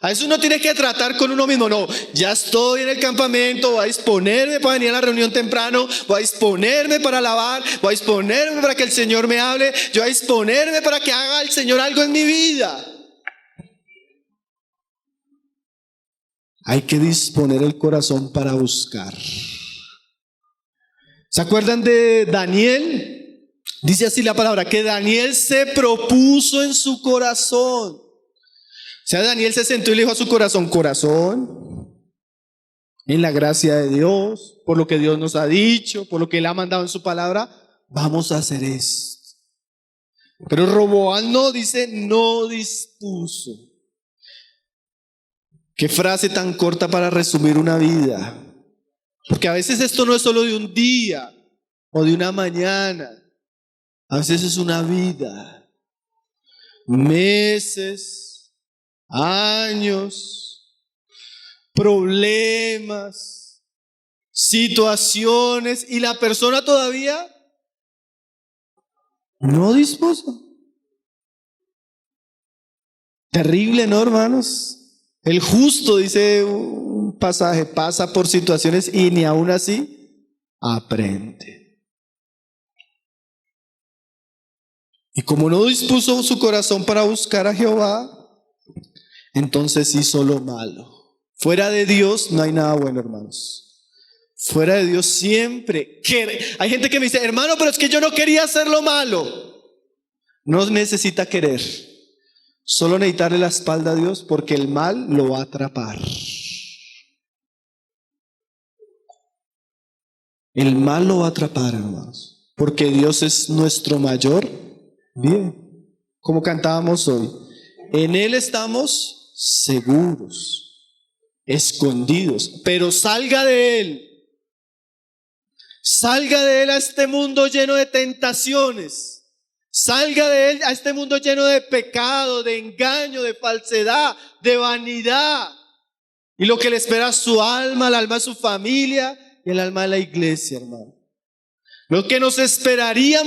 A veces uno tiene que tratar con uno mismo. No, ya estoy en el campamento, voy a disponerme para venir a la reunión temprano, voy a disponerme para alabar, voy a disponerme para que el Señor me hable, yo voy a disponerme para que haga el Señor algo en mi vida. Hay que disponer el corazón para buscar. ¿Se acuerdan de Daniel? Dice así la palabra, que Daniel se propuso en su corazón. O sea, Daniel se sentó y le dijo a su corazón, corazón, en la gracia de Dios, por lo que Dios nos ha dicho, por lo que Él ha mandado en su palabra, vamos a hacer esto. Pero Roboán no dice, no dispuso. Qué frase tan corta para resumir una vida. Porque a veces esto no es solo de un día o de una mañana. A veces es una vida. Meses, años, problemas, situaciones, y la persona todavía no dispuso. Terrible, ¿no, hermanos? El justo, dice un pasaje, pasa por situaciones y ni aún así aprende. Y como no dispuso su corazón para buscar a Jehová, entonces hizo lo malo. Fuera de Dios no hay nada bueno, hermanos. Fuera de Dios siempre. Hay gente que me dice, hermano, pero es que yo no quería hacer lo malo. No necesita querer. Solo necesitarle la espalda a Dios porque el mal lo va a atrapar. El mal lo va a atrapar, hermanos. Porque Dios es nuestro mayor bien. Como cantábamos hoy. En Él estamos seguros. Escondidos, pero salga de él a este mundo lleno de tentaciones, salga de él a este mundo lleno de pecado, de engaño, de falsedad, de vanidad, y lo que le espera a su alma, el alma de su familia y el alma de la iglesia, hermano. Lo que nos esperaría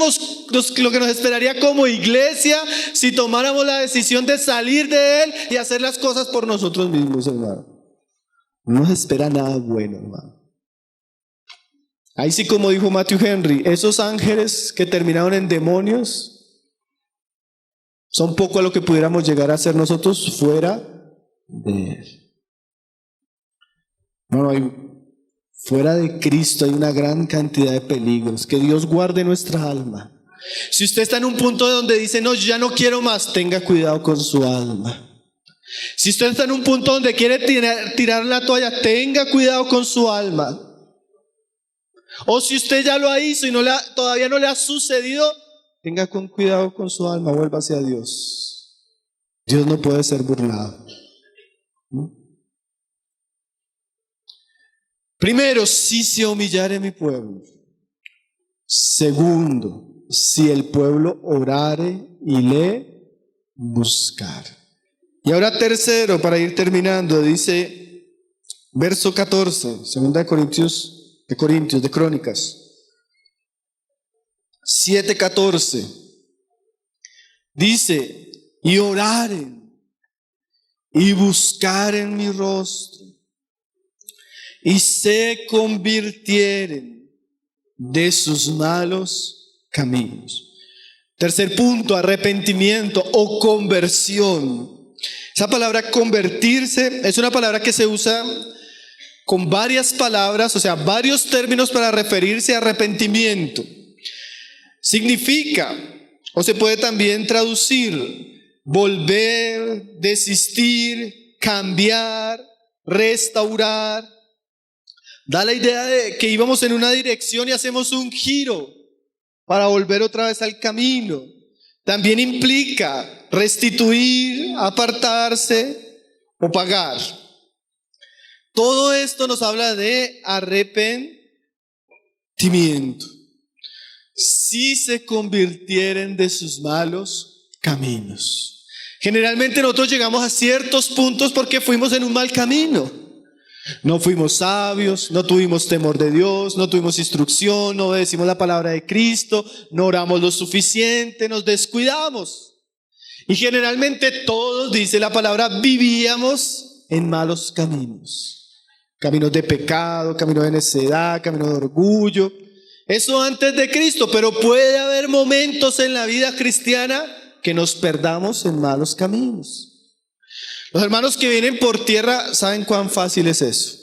como iglesia si tomáramos la decisión de salir de él y hacer las cosas por nosotros mismos, hermano. No nos espera nada bueno, hermano. Ahí sí, como dijo Matthew Henry, esos ángeles que terminaron en demonios son poco a lo que pudiéramos llegar a ser nosotros fuera de él. Fuera de Cristo hay una gran cantidad de peligros. Que Dios guarde nuestra alma. Si usted está en un punto donde dice, no, yo ya no quiero más, tenga cuidado con su alma. Si usted está en un punto donde quiere tirar la toalla, tenga cuidado con su alma. O si usted ya lo hizo y todavía no le ha sucedido, tenga cuidado con su alma, vuelva hacia Dios. Dios no puede ser burlado. Primero, si se humillare mi pueblo. Segundo, si el pueblo orare y le buscare. Y ahora tercero, para ir terminando, dice verso 14, 2 de Crónicas 7:14. Dice, y oraren y buscaren mi rostro y se convirtieren de sus malos caminos. Tercer punto, arrepentimiento o conversión. Esa palabra convertirse es una palabra que se usa con varias palabras, o sea, varios términos para referirse a arrepentimiento. Significa, o se puede también traducir, volver, desistir, cambiar, restaurar. Da la idea de que íbamos en una dirección y hacemos un giro para volver otra vez al camino. También implica restituir, apartarse o pagar. Todo esto nos habla de arrepentimiento. Si se convirtieren de sus malos caminos. Generalmente nosotros llegamos a ciertos puntos porque fuimos en un mal camino. No fuimos sabios, no tuvimos temor de Dios, no tuvimos instrucción, no obedecimos la palabra de Cristo, no oramos lo suficiente, nos descuidamos. Y generalmente todos, dice la palabra, vivíamos en malos caminos. Caminos de pecado, caminos de necedad, caminos de orgullo. Eso antes de Cristo, pero puede haber momentos en la vida cristiana que nos perdamos en malos caminos. Los hermanos que vienen por tierra saben cuán fácil es eso.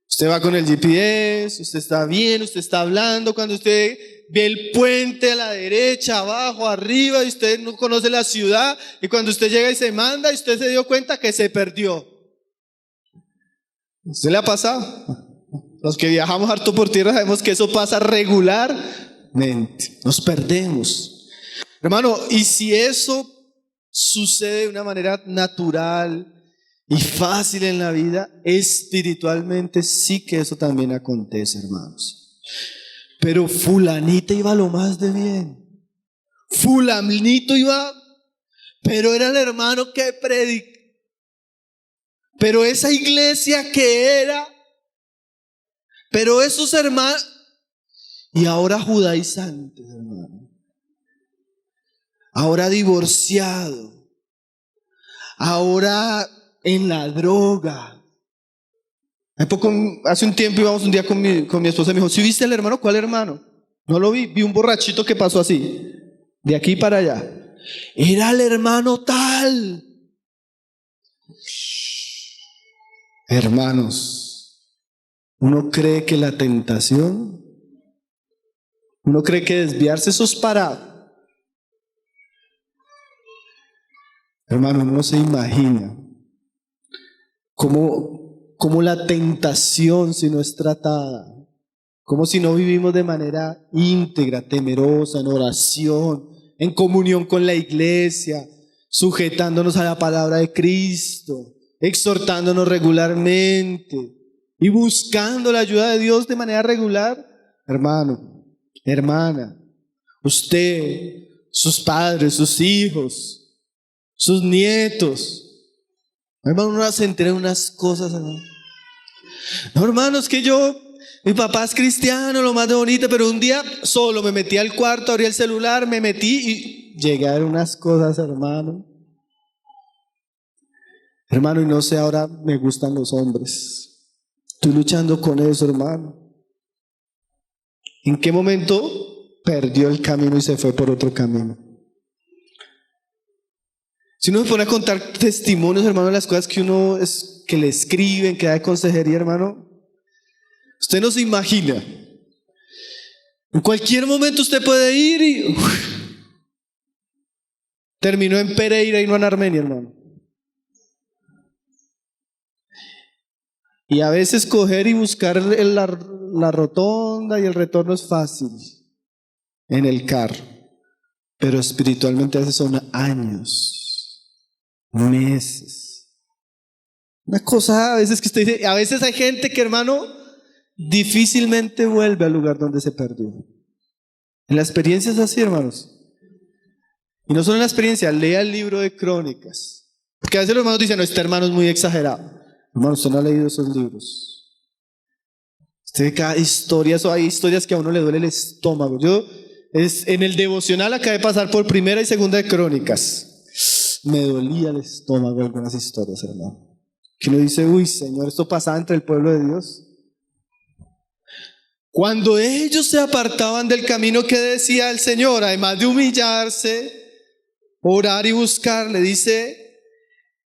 Usted va con el GPS, usted está bien, usted está hablando, cuando usted ve el puente a la derecha, abajo, arriba, y usted no conoce la ciudad, y cuando usted llega y se manda, y usted se dio cuenta que se perdió. ¿Usted le ha pasado? Los que viajamos harto por tierra sabemos que eso pasa regularmente, nos perdemos. Hermano, y si eso sucede de una manera natural y fácil en la vida, espiritualmente sí que eso también acontece, hermanos. Pero fulanita iba lo más de bien. Fulanito iba, pero era el hermano que predicaba. Pero esa iglesia que era, pero esos hermanos, y ahora judaizantes, hermano. Ahora divorciado, ahora en la droga. Hace un tiempo íbamos un día con mi esposa y me dijo, ¿sí viste al hermano? ¿Cuál hermano? No lo vi, vi un borrachito que pasó así. de aquí para allá. Era el hermano tal. Hermanos, uno cree que la tentación, uno cree que desviarse eso es para... Hermano, uno no se imagina cómo la tentación, si no es tratada, como si no vivimos de manera íntegra, temerosa, en oración, en comunión con la iglesia, sujetándonos a la palabra de Cristo, exhortándonos regularmente y buscando la ayuda de Dios de manera regular. Hermano, hermana, usted, sus padres, sus hijos, sus nietos, hermano, uno se entera de unas cosas, hermano. No, hermano, es que mi papá es cristiano, lo más de bonito, pero un día solo me metí al cuarto, abrí el celular, me metí y llegué a ver unas cosas, hermano. Hermano, y no sé, ahora me gustan los hombres. Estoy luchando con eso, hermano. ¿En qué momento perdió el camino y se fue por otro camino? Si uno se pone a contar testimonios, hermano, de las cosas que le escriben, que da de consejería, hermano, usted no se imagina. En cualquier momento usted puede ir y terminó en Pereira y no en Armenia, hermano. Y a veces coger y buscar la rotonda y el retorno es fácil en el carro, pero espiritualmente a veces son años, meses. Una cosa a veces que usted dice, a veces hay gente que, hermano, difícilmente vuelve al lugar donde se perdió. En la experiencia es así, hermanos. Y no solo en la experiencia, lea el libro de Crónicas. Porque a veces los hermanos dicen, no, este hermano es muy exagerado. Hermano, usted no ha leído esos libros. Usted ve cada historia, hay historias que a uno le duele el estómago. En el devocional acabé de pasar por primera y segunda de Crónicas. Me dolía el estómago algunas historias, hermano. Que uno dice, uy, Señor, esto pasaba entre el pueblo de Dios. Cuando ellos se apartaban del camino que decía el Señor, además de humillarse, orar y buscar, le dice,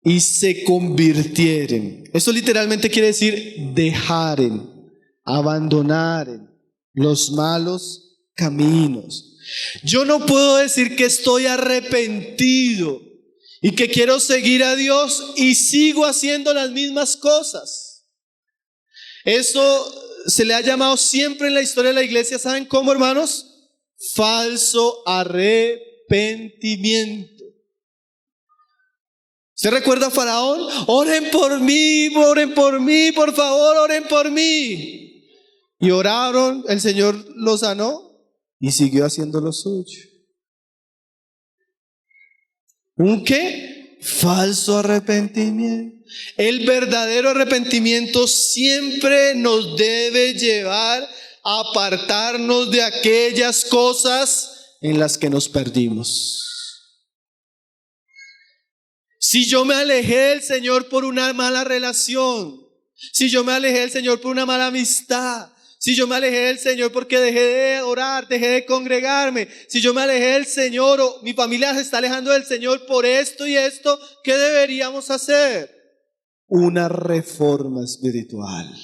y se convirtieren. Eso literalmente quiere decir dejaren, abandonaren los malos caminos. Yo no puedo decir que estoy arrepentido y que quiero seguir a Dios y sigo haciendo las mismas cosas. Eso se le ha llamado siempre en la historia de la iglesia, ¿saben cómo, hermanos? Falso arrepentimiento. ¿Usted recuerda a Faraón? Oren por mí, por favor, oren por mí. Y oraron, el Señor lo sanó y siguió haciendo lo suyo. ¿Un qué? Falso arrepentimiento. El verdadero arrepentimiento siempre nos debe llevar a apartarnos de aquellas cosas en las que nos perdimos. Si yo me alejé del Señor por una mala relación, si yo me alejé del Señor por una mala amistad, si yo me alejé del Señor porque dejé de orar, dejé de congregarme, si yo me alejé del Señor o mi familia se está alejando del Señor por esto y esto, ¿qué deberíamos hacer? Una reforma espiritual.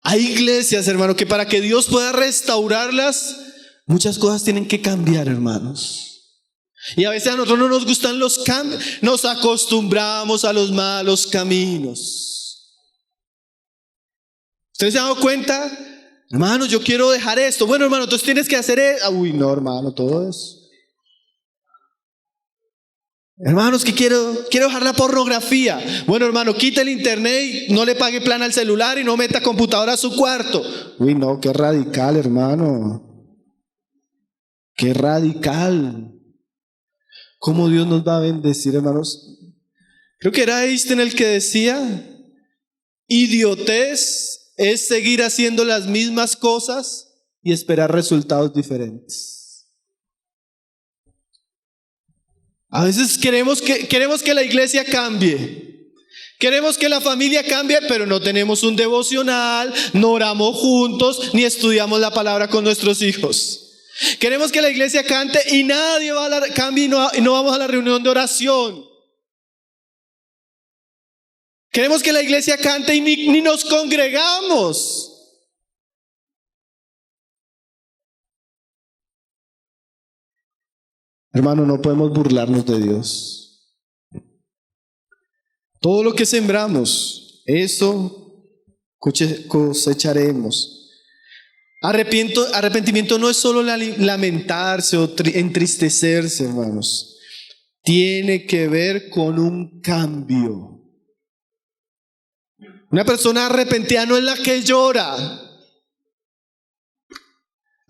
Hay iglesias, hermano, que para que Dios pueda restaurarlas, muchas cosas tienen que cambiar, hermanos. Y a veces a nosotros no nos gustan los cambios, nos acostumbramos a los malos caminos. ¿Ustedes se han dado cuenta? Hermano, yo quiero dejar esto. Bueno, hermano, entonces tienes que hacer eso. Uy, no, hermano, todo eso. Hermanos, que quiero dejar la pornografía. Bueno, hermano, quita el internet y no le pague plan al celular y no meta computadora a su cuarto. Uy, no, qué radical, hermano. Qué radical. ¿Cómo Dios nos va a bendecir, hermanos? Creo que era Einstein el que decía, idiotez es seguir haciendo las mismas cosas y esperar resultados diferentes. A veces queremos que la iglesia cambie, Queremos que la familia cambie, pero no tenemos un devocional, no oramos juntos, ni estudiamos la palabra con nuestros hijos. Queremos que la iglesia cante y nadie va a cambie y no vamos a la reunión de oración. Queremos que la iglesia cante y ni nos congregamos. Hermano, no podemos burlarnos de Dios. Todo lo que sembramos, eso cosecharemos. Arrepentimiento no es solo lamentarse o entristecerse, hermanos. Tiene que ver con un cambio. Una persona arrepentida no es la que llora.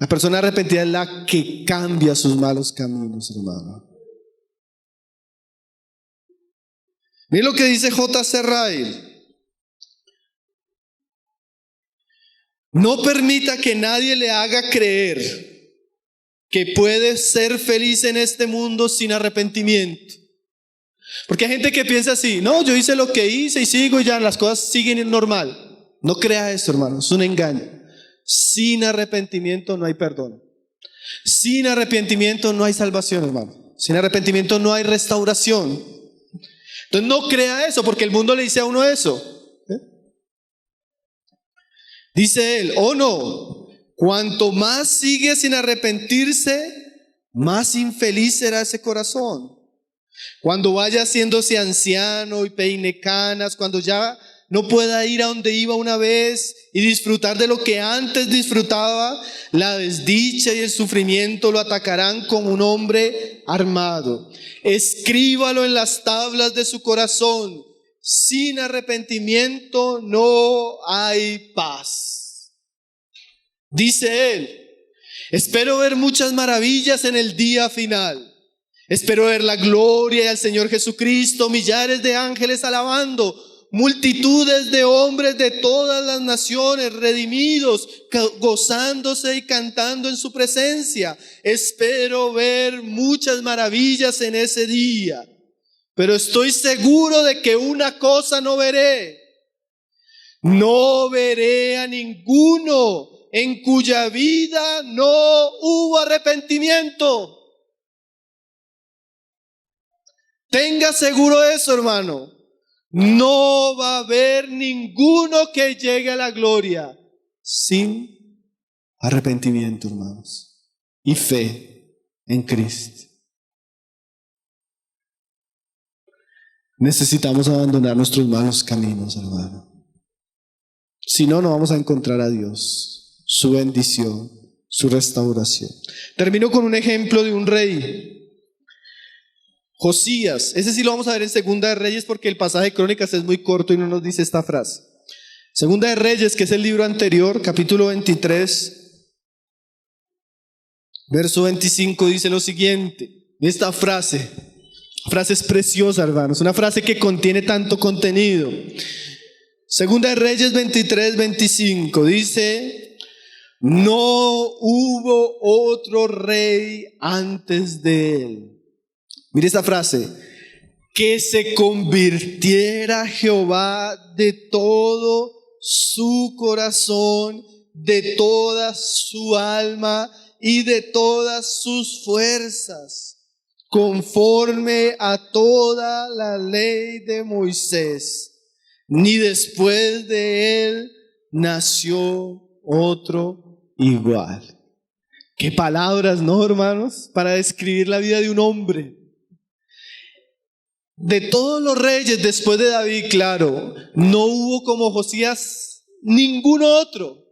La persona arrepentida es la que cambia sus malos caminos, hermano. Miren lo que dice J.C. Ryle. No permita que nadie le haga creer que puede ser feliz en este mundo sin arrepentimiento. Porque hay gente que piensa así: no, yo hice lo que hice y sigo y ya las cosas siguen normal. No crea eso, hermano, es un engaño. Sin arrepentimiento no hay perdón. Sin arrepentimiento no hay salvación, hermano. Sin arrepentimiento no hay restauración. Entonces no crea eso, porque el mundo le dice a uno eso. Dice él: oh no, cuanto más sigue sin arrepentirse, más infeliz será ese corazón. Cuando vaya haciéndose anciano y peine canas, cuando ya no pueda ir a donde iba una vez y disfrutar de lo que antes disfrutaba, la desdicha y el sufrimiento lo atacarán como un hombre armado. Escríbalo en las tablas de su corazón. Sin arrepentimiento no hay paz. Dice él: espero ver muchas maravillas en el día final. Espero ver la gloria del Señor Jesucristo, millares de ángeles alabando, multitudes de hombres de todas las naciones redimidos, gozándose y cantando en su presencia. Espero ver muchas maravillas en ese día. Pero estoy seguro de que una cosa no veré. No veré a ninguno en cuya vida no hubo arrepentimiento. Tenga seguro eso, hermano. No va a haber ninguno que llegue a la gloria sin arrepentimiento, hermanos, y fe en Cristo. Necesitamos abandonar nuestros malos caminos, hermano. Si no, no vamos a encontrar a Dios, su bendición, su restauración. Termino con un ejemplo de un rey, Josías. Ese sí lo vamos a ver en Segunda de Reyes, porque el pasaje de Crónicas es muy corto y no nos dice esta frase. Segunda de Reyes, que es el libro anterior, capítulo 23, verso 25, dice lo siguiente. Esta frase es preciosa, hermanos, una frase que contiene tanto contenido. Segunda de Reyes 23, 25 dice: no hubo otro rey antes de él. Mire esta frase: que se convirtiera Jehová de todo su corazón, de toda su alma y de todas sus fuerzas, conforme a toda la ley de Moisés. Ni después de él nació otro igual. Qué palabras, ¿no, hermanos? Para describir la vida de un hombre. De todos los reyes después de David, claro, no hubo como Josías ningún otro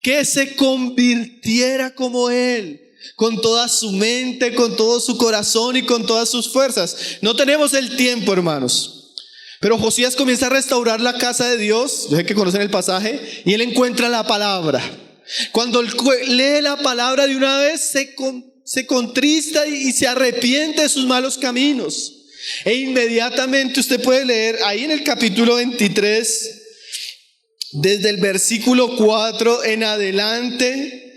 que se convirtiera como él, con toda su mente, con todo su corazón y con todas sus fuerzas. No tenemos el tiempo, hermanos, pero Josías comienza a restaurar la casa de Dios. Yo sé que conocen el pasaje, y él encuentra la palabra. Cuando él lee la palabra de una vez, se contrista y se arrepiente de sus malos caminos. E inmediatamente usted puede leer ahí en el capítulo 23, desde el versículo 4 en adelante,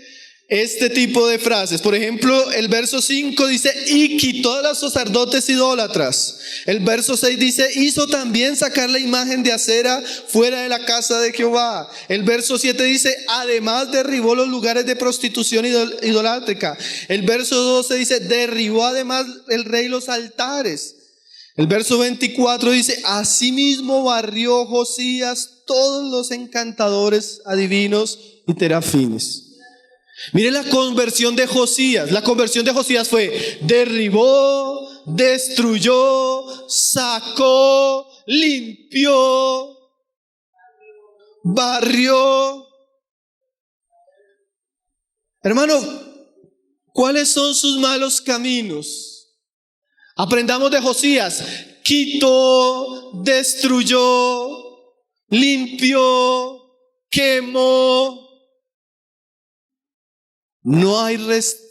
este tipo de frases. Por ejemplo, el verso 5 dice, y quitó a los sacerdotes idólatras. El verso 6 dice, hizo también sacar la imagen de acera fuera de la casa de Jehová. El verso 7 dice, además derribó los lugares de prostitución idolátrica. El verso 12 dice, derribó además el rey los altares. El verso 24 dice, asimismo barrió Josías todos los encantadores, adivinos y terafines. Mire la conversión de Josías. La conversión de Josías fue: derribó, destruyó, sacó, limpió, barrió. Hermano, ¿cuáles son sus malos caminos? Aprendamos de Josías. Quitó, destruyó, limpió, quemó. No hay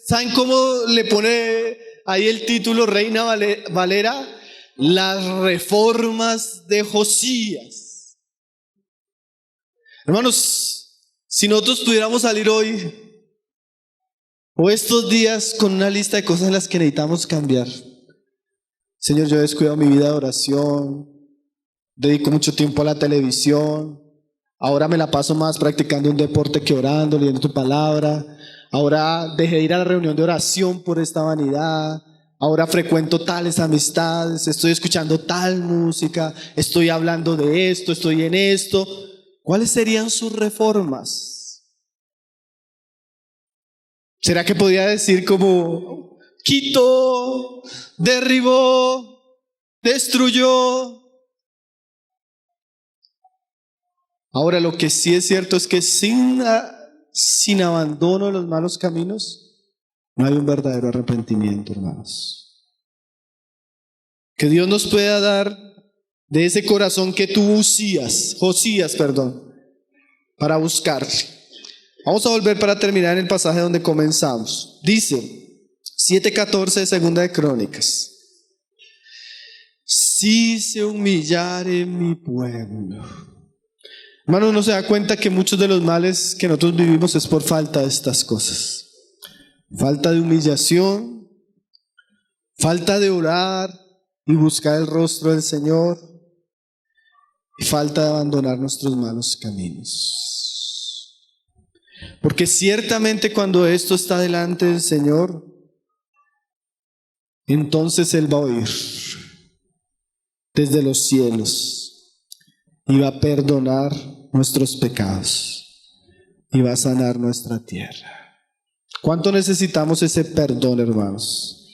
¿saben cómo le pone ahí el título Reina Valera? Las reformas de Josías. Hermanos, si nosotros pudiéramos salir hoy o estos días con una lista de cosas en las que necesitamos cambiar. Señor, yo he descuidado mi vida de oración, dedico mucho tiempo a la televisión, ahora me la paso más practicando un deporte que orando, leyendo tu palabra. Ahora dejé de ir a la reunión de oración por esta vanidad. Ahora frecuento tales amistades, estoy escuchando tal música, estoy hablando de esto, estoy en esto. ¿Cuáles serían sus reformas? ¿Será que podría decir como quitó, derribó, destruyó? Ahora, lo que sí es cierto es que sin abandono de los malos caminos, no hay un verdadero arrepentimiento, hermanos. Que Dios nos pueda dar de ese corazón que tuvo Josías, para buscarle. Vamos a volver para terminar en el pasaje donde comenzamos. Dice 7:14 de Segunda de Crónicas: si se humillare mi pueblo. Hermano, uno se da cuenta que muchos de los males que nosotros vivimos es por falta de estas cosas. Falta de humillación, falta de orar y buscar el rostro del Señor, y falta de abandonar nuestros malos caminos. Porque ciertamente cuando esto está delante del Señor, entonces Él va a oír desde los cielos y va a perdonar nuestros pecados y va a sanar nuestra tierra. ¿Cuánto necesitamos ese perdón, hermanos?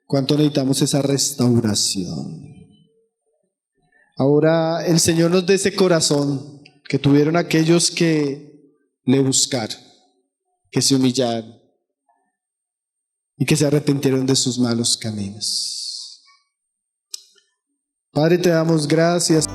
¿Cuánto necesitamos esa restauración? Ahora el Señor nos dé ese corazón que tuvieron aquellos que le buscaron, que se humillaron y que se arrepintieron de sus malos caminos. Padre, te damos gracias.